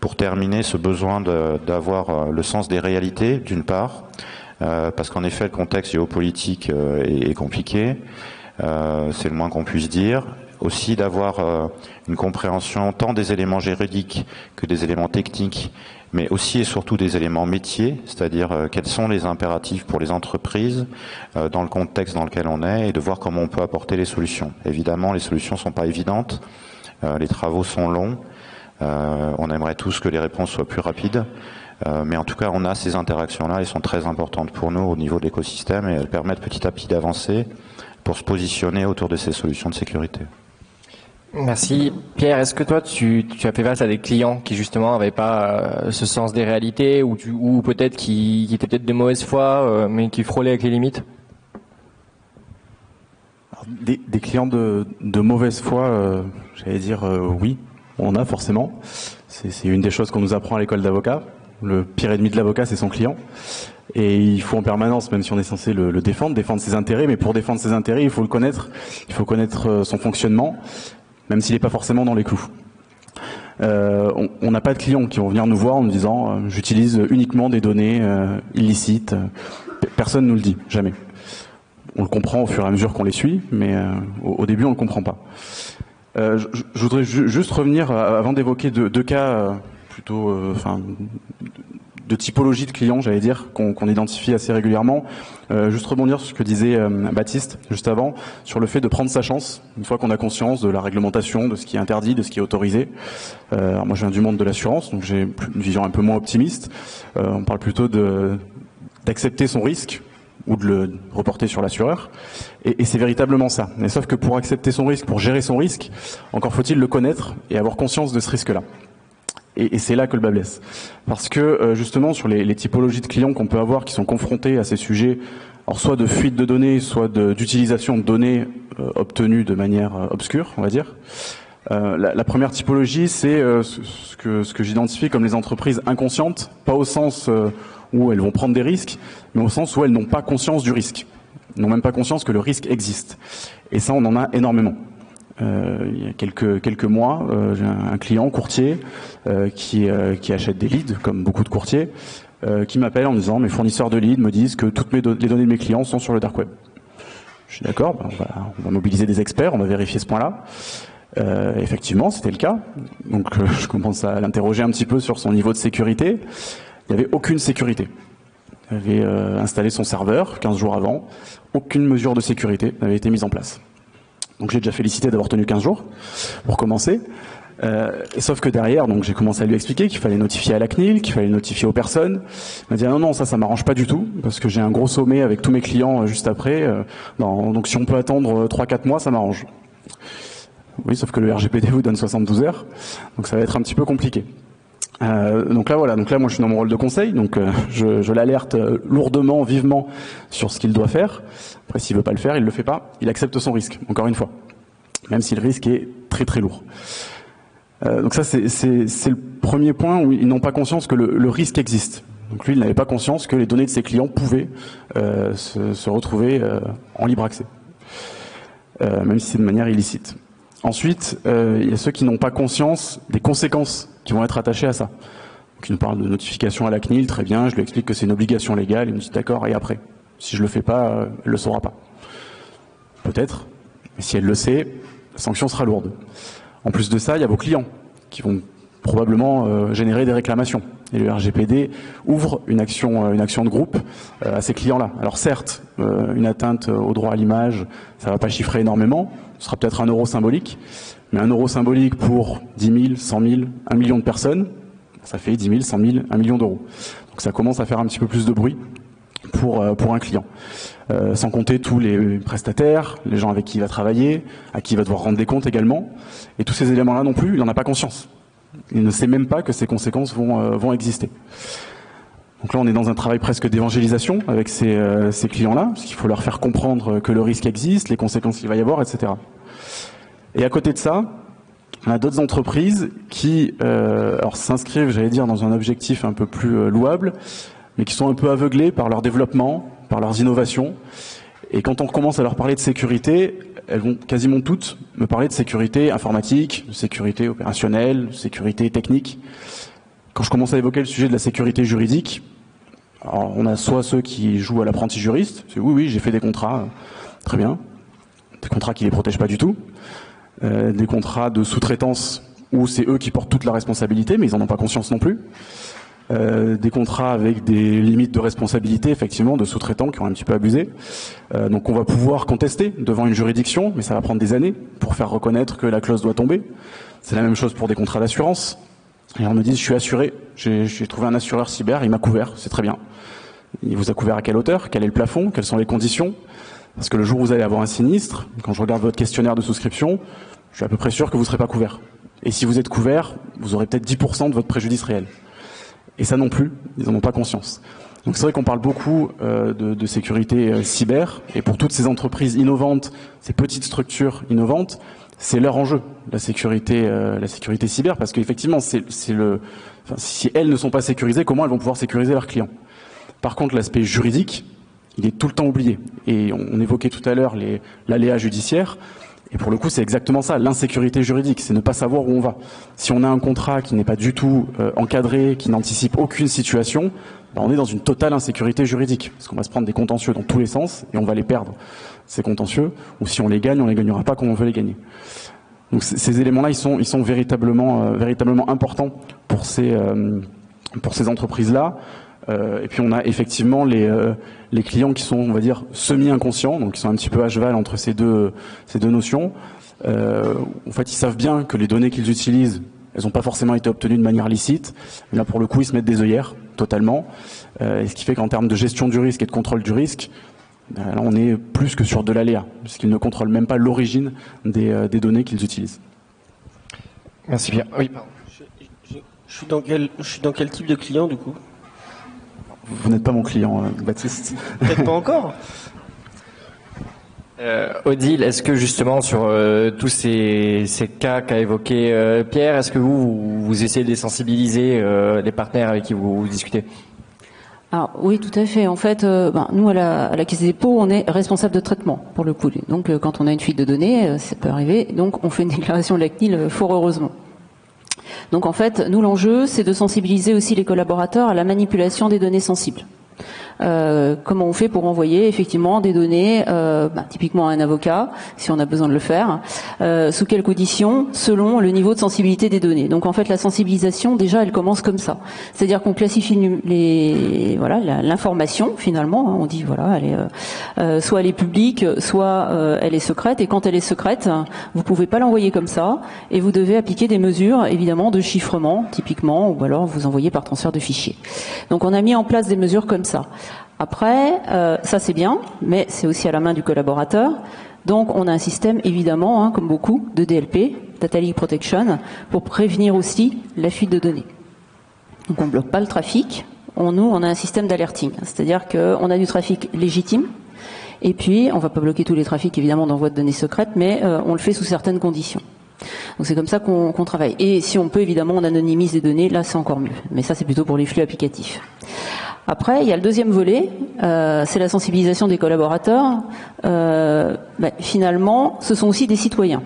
pour terminer, ce besoin d'avoir le sens des réalités, d'une part, parce qu'en effet, le contexte géopolitique est compliqué, c'est le moins qu'on puisse dire. Aussi d'avoir une compréhension tant des éléments juridiques que des éléments techniques, mais aussi et surtout des éléments métiers, c'est-à-dire quels sont les impératifs pour les entreprises dans le contexte dans lequel on est, et de voir comment on peut apporter les solutions. Évidemment, les solutions sont pas évidentes, les travaux sont longs, on aimerait tous que les réponses soient plus rapides, mais en tout cas, on a ces interactions-là, elles sont très importantes pour nous au niveau de l'écosystème, et elles permettent petit à petit d'avancer pour se positionner autour de ces solutions de sécurité. Merci. Pierre, est-ce que toi, tu as fait face à des clients qui justement n'avaient pas ce sens des réalités ou peut-être qui étaient peut-être de mauvaise foi, mais qui frôlaient avec les limites? Alors, des clients de mauvaise foi, j'allais dire oui, on a forcément. C'est une des choses qu'on nous apprend à l'école d'avocat. Le pire ennemi de l'avocat, c'est son client. Et il faut en permanence, même si on est censé le défendre ses intérêts, mais pour défendre ses intérêts, il faut le connaître. Il faut connaître son fonctionnement, même s'il n'est pas forcément dans les clous. On n'a pas de clients qui vont venir nous voir en nous disant j'utilise uniquement des données illicites. Personne ne nous le dit, jamais. On le comprend au fur et à mesure qu'on les suit, mais au début on ne le comprend pas. Je voudrais juste revenir, avant d'évoquer deux cas plutôt de typologie de clients, j'allais dire, qu'on identifie assez régulièrement. Juste rebondir sur ce que disait Baptiste juste avant, sur le fait de prendre sa chance, une fois qu'on a conscience de la réglementation, de ce qui est interdit, de ce qui est autorisé. Alors moi je viens du monde de l'assurance, donc j'ai une vision un peu moins optimiste. On parle plutôt d'accepter son risque ou de le reporter sur l'assureur. Et c'est véritablement ça. Mais sauf que pour accepter son risque, pour gérer son risque, encore faut-il le connaître et avoir conscience de ce risque-là. Et c'est là que le bas blesse. Parce que justement, sur les typologies de clients qu'on peut avoir qui sont confrontés à ces sujets, alors soit de fuite de données, soit d'utilisation de données obtenues de manière obscure, on va dire. La première typologie, c'est ce que j'identifie comme les entreprises inconscientes, pas au sens où elles vont prendre des risques, mais au sens où elles n'ont pas conscience du risque. Elles n'ont même pas conscience que le risque existe. Et ça, on en a énormément. Il y a quelques mois, j'ai un client courtier qui achète des leads, comme beaucoup de courtiers, qui m'appelle en me disant mes fournisseurs de leads me disent que toutes les données de mes clients sont sur le dark web. Je suis d'accord, on va mobiliser des experts, on va vérifier ce point-là. Effectivement, c'était le cas. Donc je commence à l'interroger un petit peu sur son niveau de sécurité. Il n'y avait aucune sécurité. Il avait installé son serveur 15 jours avant. Aucune mesure de sécurité n'avait été mise en place. Donc j'ai déjà félicité d'avoir tenu 15 jours pour commencer. Sauf que derrière, donc j'ai commencé à lui expliquer qu'il fallait notifier à la CNIL, qu'il fallait notifier aux personnes. Il m'a dit non, ça m'arrange pas du tout, parce que j'ai un gros sommet avec tous mes clients juste après. Donc si on peut attendre 3-4 mois, ça m'arrange. Oui, sauf que le RGPD vous donne 72 heures, donc ça va être un petit peu compliqué. Donc là, moi je suis dans mon rôle de conseil, donc je l'alerte lourdement, vivement sur ce qu'il doit faire. Après, s'il veut pas le faire, il le fait pas. Il accepte son risque, encore une fois, même si le risque est très très lourd. Donc ça, c'est le premier point où ils n'ont pas conscience que le risque existe. Donc lui, il n'avait pas conscience que les données de ses clients pouvaient se retrouver en libre accès, même si c'est de manière illicite. Ensuite, il y a ceux qui n'ont pas conscience des conséquences qui vont être attachées à ça. Donc il nous parle de notification à la CNIL, très bien, je lui explique que c'est une obligation légale, il me dit d'accord, et après, si je le fais pas, elle le saura pas. Peut-être, mais si elle le sait, la sanction sera lourde. En plus de ça, il y a vos clients qui vont probablement générer des réclamations. Et le RGPD ouvre une action de groupe à ces clients-là. Alors certes, une atteinte au droit à l'image, ça va pas chiffrer énormément, ce sera peut-être 1 euro symbolique, mais 1 euro symbolique pour 10 000, 100 000, 1 million de personnes, ça fait 10 000, 100 000, 1 million d'euros. Donc ça commence à faire un petit peu plus de bruit pour un client. Sans compter tous les prestataires, les gens avec qui il va travailler, à qui il va devoir rendre des comptes également. Et tous ces éléments-là non plus, il n'en a pas conscience. Il ne sait même pas que ces conséquences vont exister. Donc là, on est dans un travail presque d'évangélisation avec ces clients-là, parce qu'il faut leur faire comprendre que le risque existe, les conséquences qu'il va y avoir, etc. Et à côté de ça, on a d'autres entreprises qui s'inscrivent, j'allais dire, dans un objectif un peu plus louable, mais qui sont un peu aveuglées par leur développement, par leurs innovations. Et quand on commence à leur parler de sécurité, elles vont quasiment toutes me parler de sécurité informatique, de sécurité opérationnelle, de sécurité technique. Quand je commence à évoquer le sujet de la sécurité juridique, alors on a soit ceux qui jouent à l'apprenti juriste, c'est oui, j'ai fait des contrats, très bien, des contrats qui les protègent pas du tout, des contrats de sous-traitance où c'est eux qui portent toute la responsabilité, mais ils en ont pas conscience non plus. Des contrats avec des limites de responsabilité, effectivement, de sous-traitants qui ont un petit peu abusé. Donc on va pouvoir contester devant une juridiction, mais ça va prendre des années pour faire reconnaître que la clause doit tomber. C'est la même chose pour des contrats d'assurance. Et on me dit, je suis assuré, j'ai trouvé un assureur cyber, il m'a couvert, c'est très bien. Il vous a couvert à quelle hauteur? Quel est le plafond? Quelles sont les conditions? Parce que le jour où vous allez avoir un sinistre, quand je regarde votre questionnaire de souscription, je suis à peu près sûr que vous ne serez pas couvert. Et si vous êtes couvert, vous aurez peut-être 10% de votre préjudice réel. Et ça non plus, ils n'en ont pas conscience. Donc c'est vrai qu'on parle beaucoup de sécurité cyber, et pour toutes ces entreprises innovantes, ces petites structures innovantes, c'est leur enjeu, la sécurité cyber, parce qu'effectivement, si elles ne sont pas sécurisées, comment elles vont pouvoir sécuriser leurs clients? Par contre, l'aspect juridique, il est tout le temps oublié. Et on évoquait tout à l'heure l'aléa judiciaire. Et pour le coup, c'est exactement ça, l'insécurité juridique, c'est ne pas savoir où on va. Si on a un contrat qui n'est pas du tout encadré, qui n'anticipe aucune situation, on est dans une totale insécurité juridique, parce qu'on va se prendre des contentieux dans tous les sens, et on va les perdre, ces contentieux, ou si on les gagne, on les gagnera pas comme on veut les gagner. Donc ces éléments-là, ils sont véritablement importants pour ces entreprises-là. Et puis on a effectivement les clients qui sont, on va dire, semi-inconscients, donc qui sont un petit peu à cheval entre ces deux notions. En fait, ils savent bien que les données qu'ils utilisent, elles n'ont pas forcément été obtenues de manière licite. Mais là, pour le coup, ils se mettent des œillères totalement. Et ce qui fait qu'en termes de gestion du risque et de contrôle du risque, là, on est plus que sur de l'aléa, puisqu'ils ne contrôlent même pas l'origine des données qu'ils utilisent. Merci bien. Oui, pardon. Je suis dans quel type de client, du coup? Vous n'êtes pas mon client, Baptiste. Peut-être pas encore. Odile, est-ce que justement sur tous ces cas qu'a évoqué Pierre, est-ce que vous essayez de les sensibiliser, les partenaires avec qui vous discutez? Alors, oui, tout à fait. En fait, nous, à la Caisse des dépôts, on est responsable de traitement, pour le coup. Donc, quand on a une fuite de données, ça peut arriver. Donc, on fait une déclaration de la CNIL, fort heureusement. Donc, en fait, nous, l'enjeu, c'est de sensibiliser aussi les collaborateurs à la manipulation des données sensibles. comment on fait pour envoyer effectivement des données, typiquement à un avocat, si on a besoin de le faire, sous quelles conditions, selon le niveau de sensibilité des données. Donc en fait, la sensibilisation, déjà, elle commence comme ça. C'est-à-dire qu'on classifie l'information, finalement, hein, on dit, voilà, soit elle est publique, soit elle est secrète, et quand elle est secrète, vous pouvez pas l'envoyer comme ça, et vous devez appliquer des mesures, évidemment, de chiffrement, typiquement, ou alors vous envoyez par transfert de fichiers. Donc on a mis en place des mesures comme ça. Après, ça c'est bien, mais c'est aussi à la main du collaborateur. Donc on a un système, évidemment, comme beaucoup, de DLP, Data Leak Protection, pour prévenir aussi la fuite de données. Donc on ne bloque pas le trafic, on a un système d'alerting, c'est-à-dire qu'on a du trafic légitime, et puis on ne va pas bloquer tous les trafics, évidemment, d'envoi de données secrètes, mais on le fait sous certaines conditions. Donc c'est comme ça qu'on travaille. Et si on peut, évidemment, on anonymise les données, là c'est encore mieux. Mais ça c'est plutôt pour les flux applicatifs. Après, il y a le deuxième volet, c'est la sensibilisation des collaborateurs. Finalement, ce sont aussi des citoyens.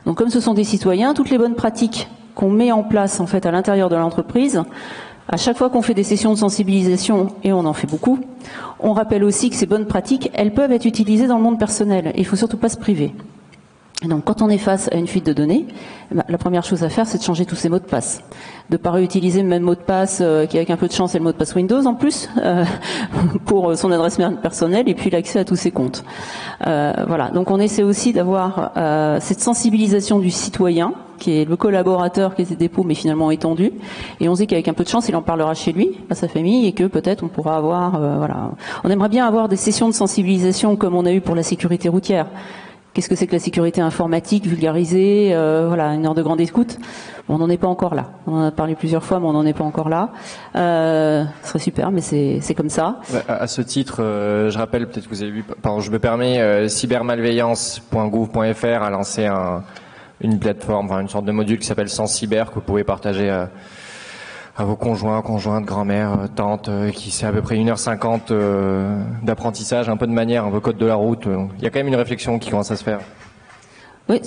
Donc comme ce sont des citoyens, toutes les bonnes pratiques qu'on met en place en fait à l'intérieur de l'entreprise, à chaque fois qu'on fait des sessions de sensibilisation, et on en fait beaucoup, on rappelle aussi que ces bonnes pratiques, elles peuvent être utilisées dans le monde personnel. Et il ne faut surtout pas se priver. Donc quand on est face à une fuite de données, la première chose à faire, c'est de changer tous ces mots de passe. De ne pas réutiliser le même mot de passe qui, avec un peu de chance, est le mot de passe Windows en plus, pour son adresse mail personnelle et puis l'accès à tous ses comptes. Voilà. Donc on essaie aussi d'avoir cette sensibilisation du citoyen, qui est le collaborateur qui est des dépôts, mais finalement étendu. Et on sait qu'avec un peu de chance, il en parlera chez lui, à sa famille, et que peut-être on pourra avoir... On aimerait bien avoir des sessions de sensibilisation comme on a eu pour la sécurité routière. Qu'est-ce que c'est que la sécurité informatique vulgarisée, une heure de grande écoute. Bon, on n'en est pas encore là. On en a parlé plusieurs fois, mais on n'en est pas encore là. Ce serait super, mais c'est comme ça. À ce titre, je rappelle, peut-être que vous avez vu, pardon, je me permets, cybermalveillance.gouv.fr a lancé une plateforme, une sorte de module qui s'appelle Sans Cyber, que vous pouvez partager à vos conjointes, grand-mères, tantes, qui c'est à peu près 1h50 d'apprentissage, un peu de manière, vos codes de la route. Il y a quand même une réflexion qui commence à se faire. Oui,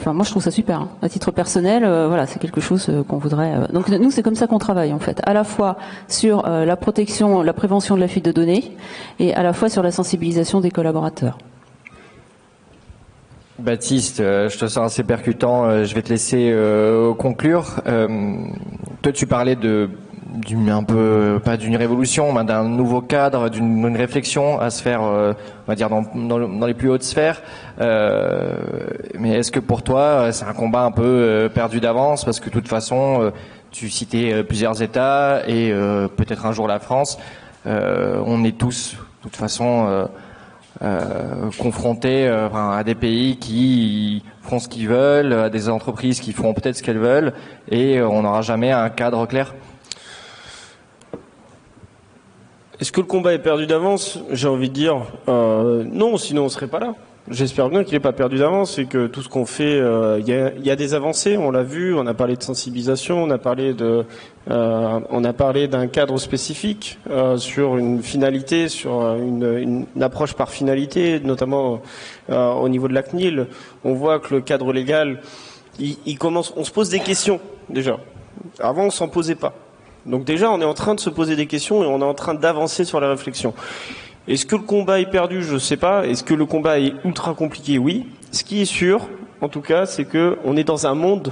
moi je trouve ça super. Hein. À titre personnel, c'est quelque chose qu'on voudrait. Donc nous, c'est comme ça qu'on travaille en fait, à la fois sur la protection, la prévention de la fuite de données, et à la fois sur la sensibilisation des collaborateurs. Baptiste, je te sens assez percutant. Je vais te laisser conclure. Toi, tu parlais pas d'une révolution, mais d'un nouveau cadre, d'une réflexion à se faire, on va dire dans les plus hautes sphères. Mais est-ce que pour toi, c'est un combat un peu perdu d'avance, parce que de toute façon, tu citais plusieurs États et peut-être un jour la France. On est tous, de toute façon. Confrontés à des pays qui font ce qu'ils veulent, à des entreprises qui font peut-être ce qu'elles veulent, et on n'aura jamais un cadre clair. Est-ce que le combat est perdu d'avance? J'ai envie de dire non, sinon on serait pas là. J'espère bien qu'il n'est pas perdu d'avance et que tout ce qu'on fait, il y a des avancées. On l'a vu, on a parlé de sensibilisation, on a parlé d'un cadre spécifique sur une finalité, sur une approche par finalité, notamment au niveau de la CNIL. On voit que le cadre légal, il commence. On se pose des questions déjà. Avant, on s'en posait pas. Donc déjà, on est en train de se poser des questions et on est en train d'avancer sur la réflexion. Est-ce que le combat est perdu? Je ne sais pas. Est-ce que le combat est ultra compliqué? Oui. Ce qui est sûr, en tout cas, c'est que on est dans un monde,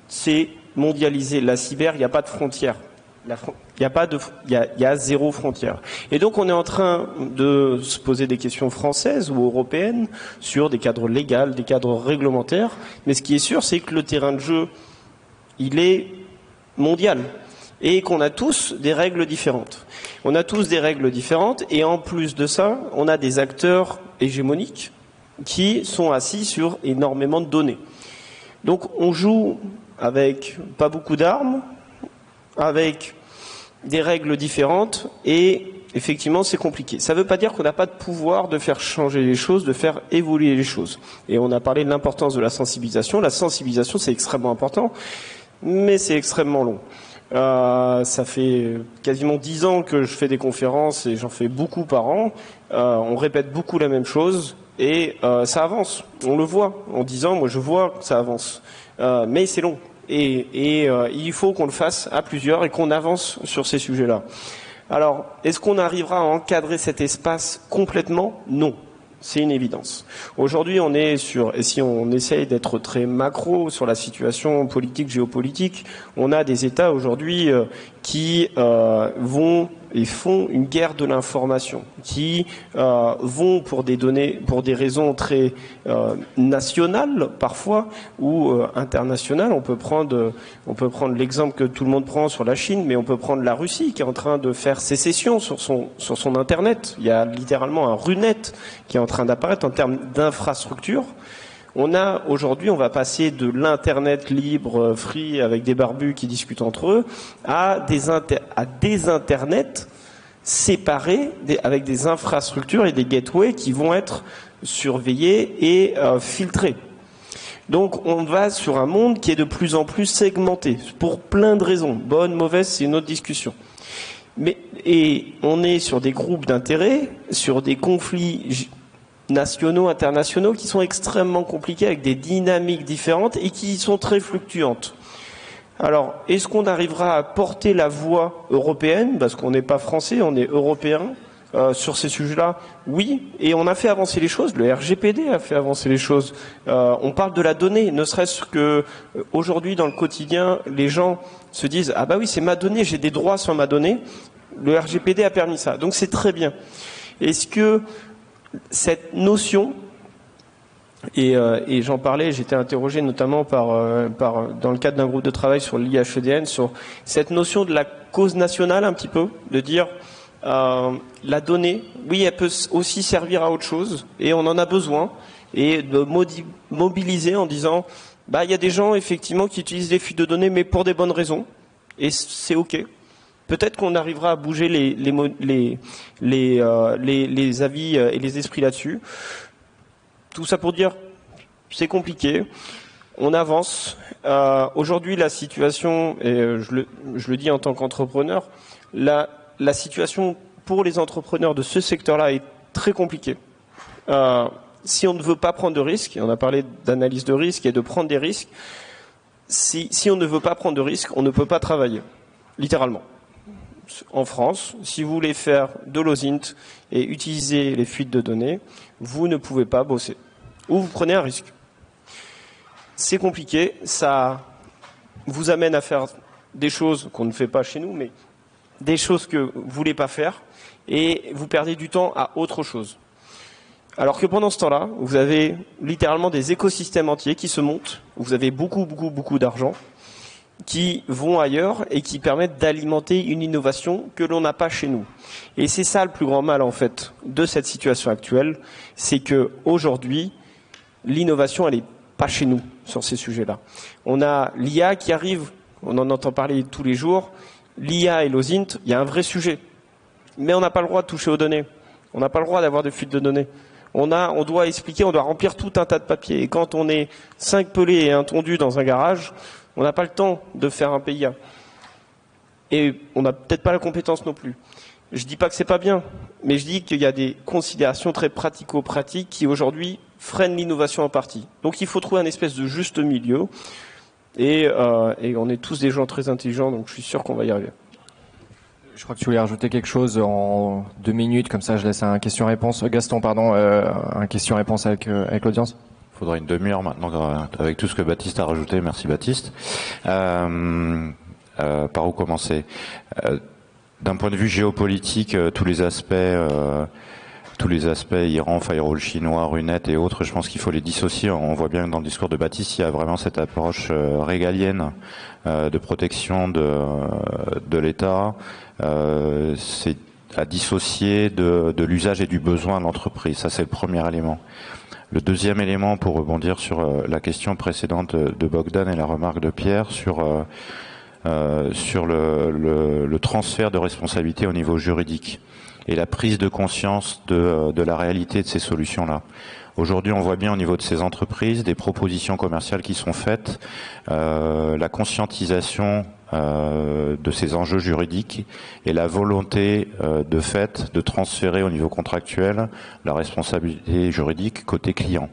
c'est mondialisé. La cyber, il n'y a pas de frontières. Il y a zéro frontière. Et donc, on est en train de se poser des questions françaises ou européennes sur des cadres légaux, des cadres réglementaires. Mais ce qui est sûr, c'est que le terrain de jeu, il est mondial. Et qu'on a tous des règles différentes. On a tous des règles différentes et en plus de ça, on a des acteurs hégémoniques qui sont assis sur énormément de données. Donc on joue avec pas beaucoup d'armes, avec des règles différentes et effectivement c'est compliqué. Ça ne veut pas dire qu'on n'a pas de pouvoir de faire changer les choses, de faire évoluer les choses. Et on a parlé de l'importance de la sensibilisation. La sensibilisation c'est extrêmement important, mais c'est extrêmement long. Ça fait quasiment 10 ans que je fais des conférences et j'en fais beaucoup par an. On répète beaucoup la même chose et ça avance. On le voit. En 10 ans, moi je vois que ça avance. Mais c'est long. Et il faut qu'on le fasse à plusieurs et qu'on avance sur ces sujets-là. Alors, est-ce qu'on arrivera à encadrer cet espace complètement? Non. C'est une évidence. Aujourd'hui, on est sur, et si on essaye d'être très macro sur la situation politique, géopolitique, on a des États aujourd'hui qui vont et font une guerre de l'information, qui vont pour des données, pour des raisons très nationales parfois ou internationales. On peut prendre l'exemple que tout le monde prend sur la Chine, mais on peut prendre la Russie qui est en train de faire sécession sur son internet. Il y a littéralement un RUNET qui est en train d'apparaître en termes d'infrastructure. On a aujourd'hui, on va passer de l'internet libre, free, avec des barbus qui discutent entre eux, à des internets séparés, avec des infrastructures et des gateways qui vont être surveillés et filtrés. Donc on va sur un monde qui est de plus en plus segmenté, pour plein de raisons. Bonne, mauvaise, c'est une autre discussion. Et on est sur des groupes d'intérêts, sur des conflits nationaux, internationaux, qui sont extrêmement compliqués, avec des dynamiques différentes et qui sont très fluctuantes. Alors, est-ce qu'on arrivera à porter la voix européenne, parce qu'on n'est pas français, on est européen, sur ces sujets-là? Oui, et on a fait avancer les choses, le RGPD a fait avancer les choses. On parle de la donnée, ne serait-ce que aujourd'hui dans le quotidien, les gens se disent « Ah bah oui, c'est ma donnée, j'ai des droits sur ma donnée ». Le RGPD a permis ça, donc c'est très bien. Est-ce que cette notion, et j'en parlais, j'étais interrogé notamment dans le cadre d'un groupe de travail sur l'IHEDN, sur cette notion de la cause nationale un petit peu, de dire la donnée, oui, elle peut aussi servir à autre chose, et on en a besoin, et de mobiliser en disant, bah il y a des gens effectivement qui utilisent des fuites de données, mais pour des bonnes raisons, et c'est ok. Peut-être qu'on arrivera à bouger les avis et les esprits là-dessus. Tout ça pour dire, c'est compliqué. On avance. Aujourd'hui, la situation, et je le dis en tant qu'entrepreneur, la situation pour les entrepreneurs de ce secteur-là est très compliquée. Si on ne veut pas prendre de risques, et on a parlé d'analyse de risque et de prendre des risques, si on ne veut pas prendre de risques, on ne peut pas travailler, littéralement. En France, si vous voulez faire de l'OSINT et utiliser les fuites de données, vous ne pouvez pas bosser. Ou vous prenez un risque. C'est compliqué, ça vous amène à faire des choses qu'on ne fait pas chez nous, mais des choses que vous ne voulez pas faire, et vous perdez du temps à autre chose. Alors que pendant ce temps-là, vous avez littéralement des écosystèmes entiers qui se montent, vous avez beaucoup d'argent, qui vont ailleurs et qui permettent d'alimenter une innovation que l'on n'a pas chez nous. Et c'est ça le plus grand mal en fait de cette situation actuelle, c'est que aujourd'hui l'innovation elle est pas chez nous sur ces sujets-là. On a l'IA qui arrive, on en entend parler tous les jours. L'IA et l'OSINT, il y a un vrai sujet, mais on n'a pas le droit de toucher aux données. On n'a pas le droit d'avoir de fuite de données. On doit expliquer, on doit remplir tout un tas de papiers. Et quand on est 5 pelés et un tondu dans un garage, on n'a pas le temps de faire un PIA. Et on n'a peut-être pas la compétence non plus. Je dis pas que c'est pas bien, mais je dis qu'il y a des considérations très pratico-pratiques qui aujourd'hui freinent l'innovation en partie. Donc il faut trouver un espèce de juste milieu. Et on est tous des gens très intelligents, donc je suis sûr qu'on va y arriver. Je crois que tu voulais rajouter quelque chose en 2 minutes, comme ça je laisse un question-réponse. Gaston, pardon, un question-réponse avec l'audience. Il faudrait une demi-heure maintenant avec tout ce que Baptiste a rajouté. Merci Baptiste. Par où commencer? D'un point de vue géopolitique, tous les aspects Iran, firewall chinois, RUNET et autres, je pense qu'il faut les dissocier. On voit bien que dans le discours de Baptiste, il y a vraiment cette approche régalienne de protection de l'État. C'est à dissocier de l'usage et du besoin de l'entreprise. Ça, c'est le premier élément. Le deuxième élément, pour rebondir sur la question précédente de Bogdan et la remarque de Pierre sur le transfert de responsabilité au niveau juridique et la prise de conscience de la réalité de ces solutions-là. Aujourd'hui, on voit bien au niveau de ces entreprises des propositions commerciales qui sont faites, la conscientisation de ces enjeux juridiques et la volonté de fait de transférer au niveau contractuel la responsabilité juridique côté client.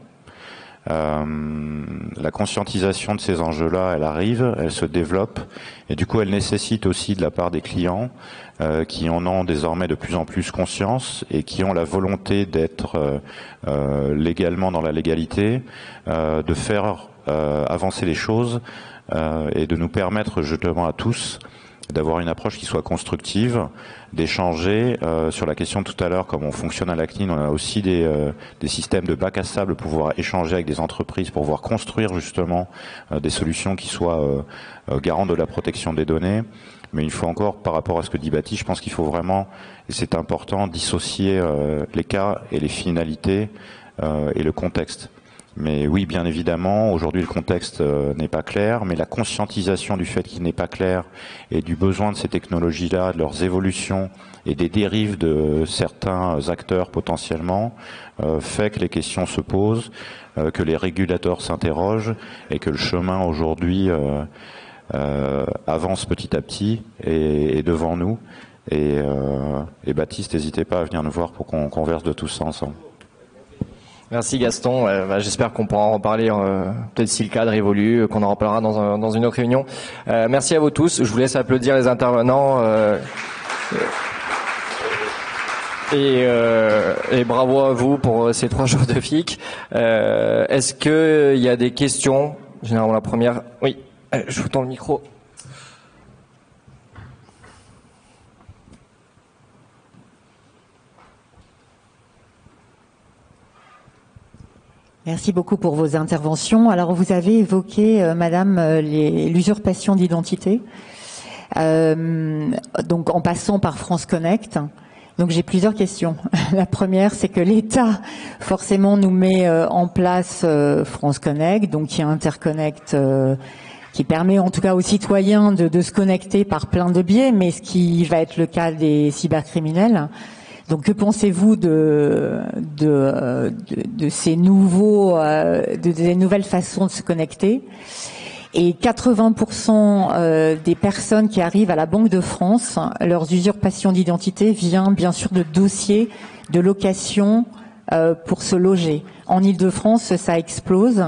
La conscientisation de ces enjeux-là, elle arrive, elle se développe, et du coup, elle nécessite aussi de la part des clients qui en ont désormais de plus en plus conscience et qui ont la volonté d'être légalement dans la légalité, de faire avancer les choses et de nous permettre justement à tous d'avoir une approche qui soit constructive, d'échanger sur la question de tout à l'heure, comme on fonctionne à la CNIL, on a aussi des systèmes de bac à sable pour pouvoir échanger avec des entreprises, pour pouvoir construire justement des solutions qui soient garantes de la protection des données. Mais une fois encore, par rapport à ce que dit Baptiste, je pense qu'il faut vraiment, et c'est important, dissocier les cas et les finalités et le contexte. Mais oui, bien évidemment, aujourd'hui le contexte n'est pas clair, mais la conscientisation du fait qu'il n'est pas clair et du besoin de ces technologies-là, de leurs évolutions et des dérives de certains acteurs potentiellement, fait que les questions se posent, que les régulateurs s'interrogent et que le chemin aujourd'hui avance petit à petit et est devant nous. Et Baptiste, n'hésitez pas à venir nous voir pour qu'on converse de tout ça ensemble. Merci Gaston. J'espère qu'on pourra en reparler peut-être si le cadre évolue, qu'on en reparlera dans une autre réunion. Merci à vous tous. Je vous laisse applaudir les intervenants. Et bravo à vous pour ces 3 jours de FIC. Est-ce qu'il y a des questions? Généralement la première. Oui, je vous tends le micro. Merci beaucoup pour vos interventions. Alors, vous avez évoqué, Madame, l'usurpation d'identité, donc en passant par France Connect. Donc, j'ai plusieurs questions. La première, c'est que l'État, forcément, nous met en place France Connect, donc qui interconnecte, qui permet en tout cas aux citoyens de se connecter par plein de biais, mais ce qui va être le cas des cybercriminels. Donc, que pensez-vous de ces nouvelles façons de se connecter? Et 80% des personnes qui arrivent à la Banque de France, leurs usurpations d'identité vient bien sûr de dossiers de location pour se loger. En Île-de-France, ça explose.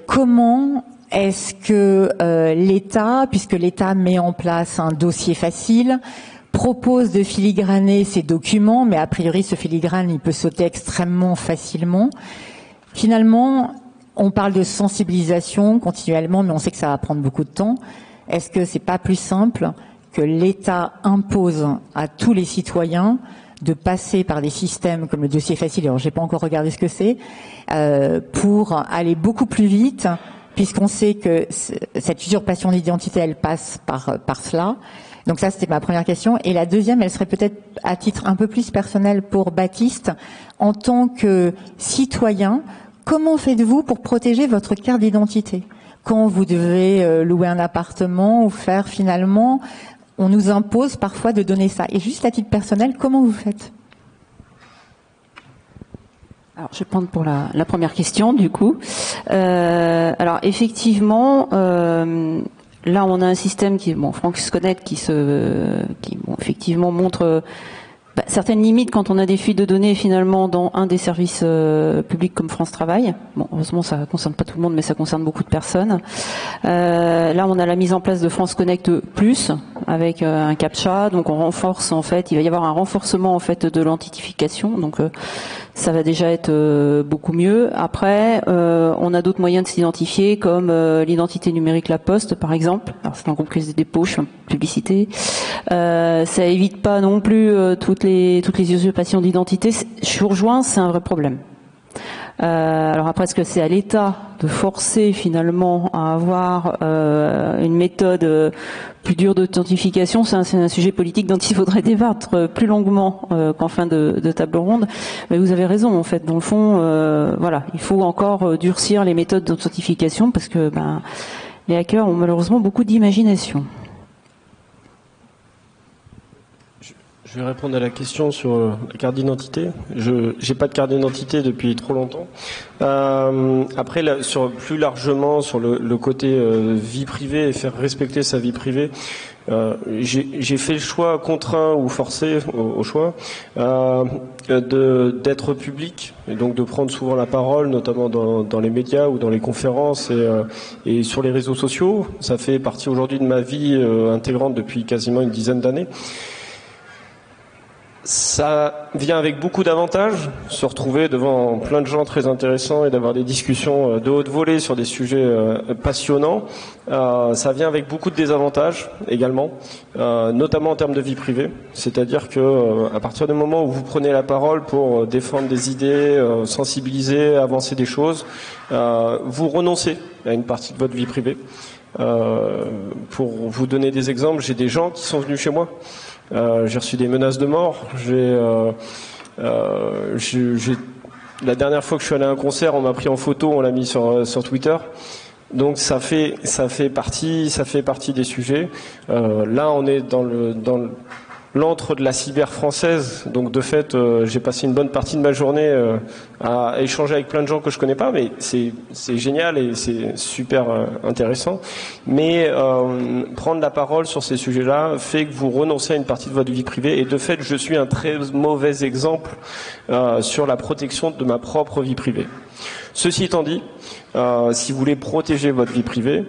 Comment est-ce que l'État, puisque l'État met en place un dossier facile, propose de filigraner ces documents, mais a priori ce filigrane il peut sauter extrêmement facilement. Finalement, on parle de sensibilisation continuellement, mais on sait que ça va prendre beaucoup de temps. Est-ce que c'est pas plus simple que l'État impose à tous les citoyens de passer par des systèmes comme le dossier facile, alors j'ai pas encore regardé ce que c'est, pour aller beaucoup plus vite, puisqu'on sait que cette usurpation d'identité elle passe par cela. Donc ça, c'était ma première question. Et la deuxième, elle serait peut-être à titre un peu plus personnel pour Baptiste. En tant que citoyen, comment faites-vous pour protéger votre carte d'identité? Quand vous devez louer un appartement ou faire finalement, on nous impose parfois de donner ça. Et juste à titre personnel, comment vous faites? Alors, je vais prendre pour la première question, du coup. Alors, effectivement... là, on a un système qui, France Connect, qui effectivement montre certaines limites quand on a des fuites de données finalement dans un des services publics comme France Travail. Bon, heureusement, ça ne concerne pas tout le monde, mais ça concerne beaucoup de personnes. Là, on a la mise en place de France Connect Plus avec un CAPTCHA, donc on renforce en fait. Il va y avoir un renforcement en fait de l'identification, donc ça va déjà être beaucoup mieux. Après, on a d'autres moyens de s'identifier, comme l'identité numérique La Poste, par exemple. Alors, c'est un groupe Caisse des Dépôts, je fais une publicité. Ça évite pas non plus toutes les usurpations d'identité. Je vous rejoins, c'est un vrai problème. Alors après, est-ce que c'est à l'État de forcer finalement à avoir une méthode plus dure d'authentification? C'est un sujet politique dont il faudrait débattre plus longuement qu'en fin de table ronde. Mais vous avez raison, en fait. Dans le fond, voilà, il faut encore durcir les méthodes d'authentification parce que les hackers ont malheureusement beaucoup d'imagination. Je vais répondre à la question sur la carte d'identité. Je n'ai pas de carte d'identité depuis trop longtemps. Après, plus largement, sur le côté vie privée et faire respecter sa vie privée, j'ai fait le choix contraint ou forcé au choix d'être public et donc de prendre souvent la parole, notamment dans les médias ou dans les conférences et sur les réseaux sociaux. Ça fait partie aujourd'hui de ma vie intégrante depuis quasiment une dizaine d'années. Ça vient avec beaucoup d'avantages, se retrouver devant plein de gens très intéressants et d'avoir des discussions de haute volée sur des sujets passionnants. Ça vient avec beaucoup de désavantages également, notamment en termes de vie privée. C'est-à-dire que à partir du moment où vous prenez la parole pour défendre des idées, sensibiliser, avancer des choses, vous renoncez à une partie de votre vie privée. Pour vous donner des exemples, j'ai des gens qui sont venus chez moi. J'ai reçu des menaces de mort. La dernière fois que je suis allé à un concert, on m'a pris en photo, on l'a mis sur Twitter. Donc ça fait partie des sujets. Là, on est dans l'antre de la cyber française. Donc de fait, j'ai passé une bonne partie de ma journée à échanger avec plein de gens que je connais pas, mais c'est génial et c'est super intéressant. Mais prendre la parole sur ces sujets-là fait que vous renoncez à une partie de votre vie privée. Et de fait, je suis un très mauvais exemple sur la protection de ma propre vie privée. Ceci étant dit, si vous voulez protéger votre vie privée,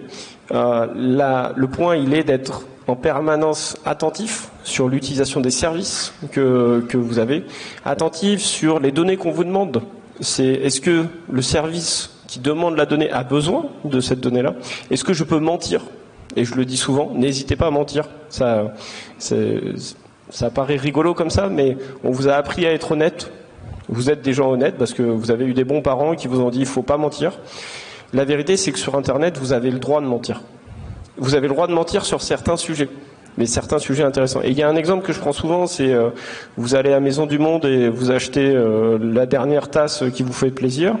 le point il est d'être en permanence attentif sur l'utilisation des services que vous avez, attentif sur les données qu'on vous demande. Est-ce que le service qui demande la donnée a besoin de cette donnée-là? Est-ce que je peux mentir? Et je le dis souvent, n'hésitez pas à mentir. Ça paraît rigolo comme ça, mais on vous a appris à être honnête. Vous êtes des gens honnêtes parce que vous avez eu des bons parents qui vous ont dit il ne faut pas mentir. La vérité, c'est que sur Internet, vous avez le droit de mentir. Vous avez le droit de mentir sur certains sujets, mais certains sujets intéressants. Et il y a un exemple que je prends souvent, c'est vous allez à Maison du Monde et vous achetez la dernière tasse qui vous fait plaisir.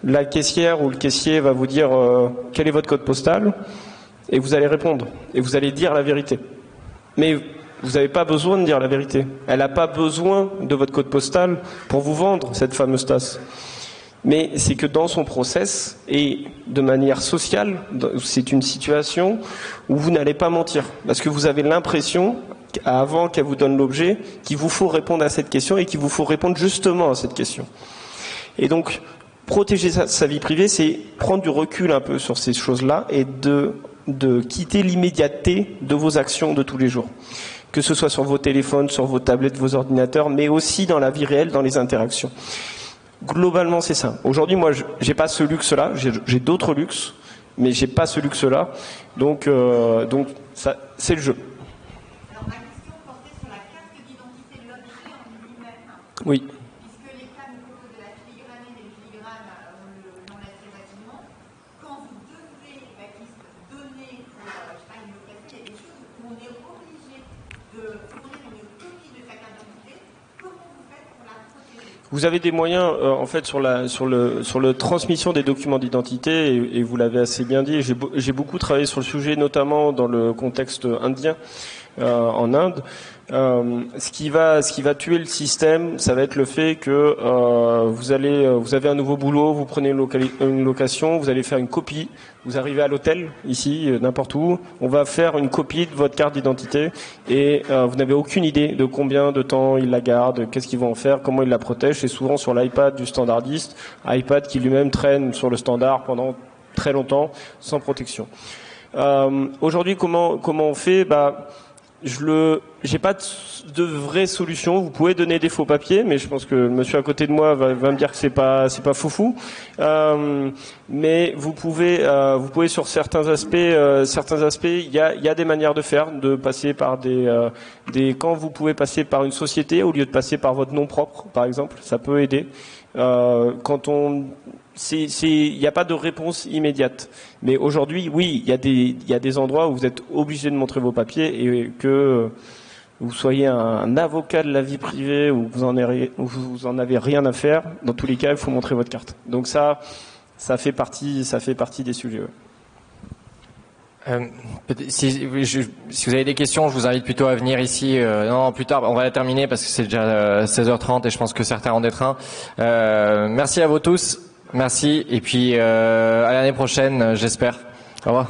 La caissière ou le caissier va vous dire quel est votre code postal et vous allez répondre et vous allez dire la vérité. Mais vous n'avez pas besoin de dire la vérité. Elle n'a pas besoin de votre code postal pour vous vendre cette fameuse tasse. Mais c'est que dans son process et de manière sociale, c'est une situation où vous n'allez pas mentir. Parce que vous avez l'impression, avant qu'elle vous donne l'objet, qu'il vous faut répondre à cette question et qu'il vous faut répondre justement à cette question. Et donc, protéger sa vie privée, c'est prendre du recul un peu sur ces choses-là et de quitter l'immédiateté de vos actions de tous les jours. Que ce soit sur vos téléphones, sur vos tablettes, vos ordinateurs, mais aussi dans la vie réelle, dans les interactions. Globalement, c'est ça. Aujourd'hui, moi, j'ai pas ce luxe-là. J'ai d'autres luxes, mais j'ai pas ce luxe-là. Donc, ça, c'est le jeu. Alors, ma question portait sur la carte d'identité de l'objet en lui-même. Oui. Puisque les femmes proposent de la filigrane et des filigranes, on l'enlève très facilement. Quand vous devez, donner pour, une location, il y a des choses où on est obligé de fournir une copie de sa carte d'identité. Comment vous faites pour la protéger? Vous avez des moyens en fait sur la transmission des documents d'identité et vous l'avez assez bien dit. J'ai beaucoup travaillé sur le sujet, notamment dans le contexte indien en Inde. Ce qui va tuer le système, ça va être le fait que vous avez un nouveau boulot, vous prenez une location, vous allez faire une copie, vous arrivez à l'hôtel ici, n'importe où, on va faire une copie de votre carte d'identité et vous n'avez aucune idée de combien de temps ils la gardent, qu'est-ce qu'ils vont en faire, comment ils la protègent. C'est souvent sur l'iPad du standardiste, iPad qui lui-même traîne sur le standard pendant très longtemps sans protection. Aujourd'hui, comment on fait? J'ai pas de vraie solution. Vous pouvez donner des faux papiers, mais je pense que le monsieur à côté de moi va me dire que c'est pas foufou. Mais vous pouvez sur certains aspects, il y a des manières de faire, de passer par quand vous pouvez passer par une société au lieu de passer par votre nom propre, par exemple, ça peut aider. Il n'y a pas de réponse immédiate. Mais aujourd'hui, oui, il y a des endroits où vous êtes obligé de montrer vos papiers et que vous soyez un avocat de la vie privée ou vous en avez rien à faire. Dans tous les cas, il faut montrer votre carte. Donc ça fait partie des sujets. Ouais. Si vous avez des questions, je vous invite plutôt à venir ici. Non, plus tard, on va la terminer parce que c'est déjà 16h30 et je pense que certains ont des trains. Merci à vous tous. Merci. Et puis à l'année prochaine, j'espère. Au revoir.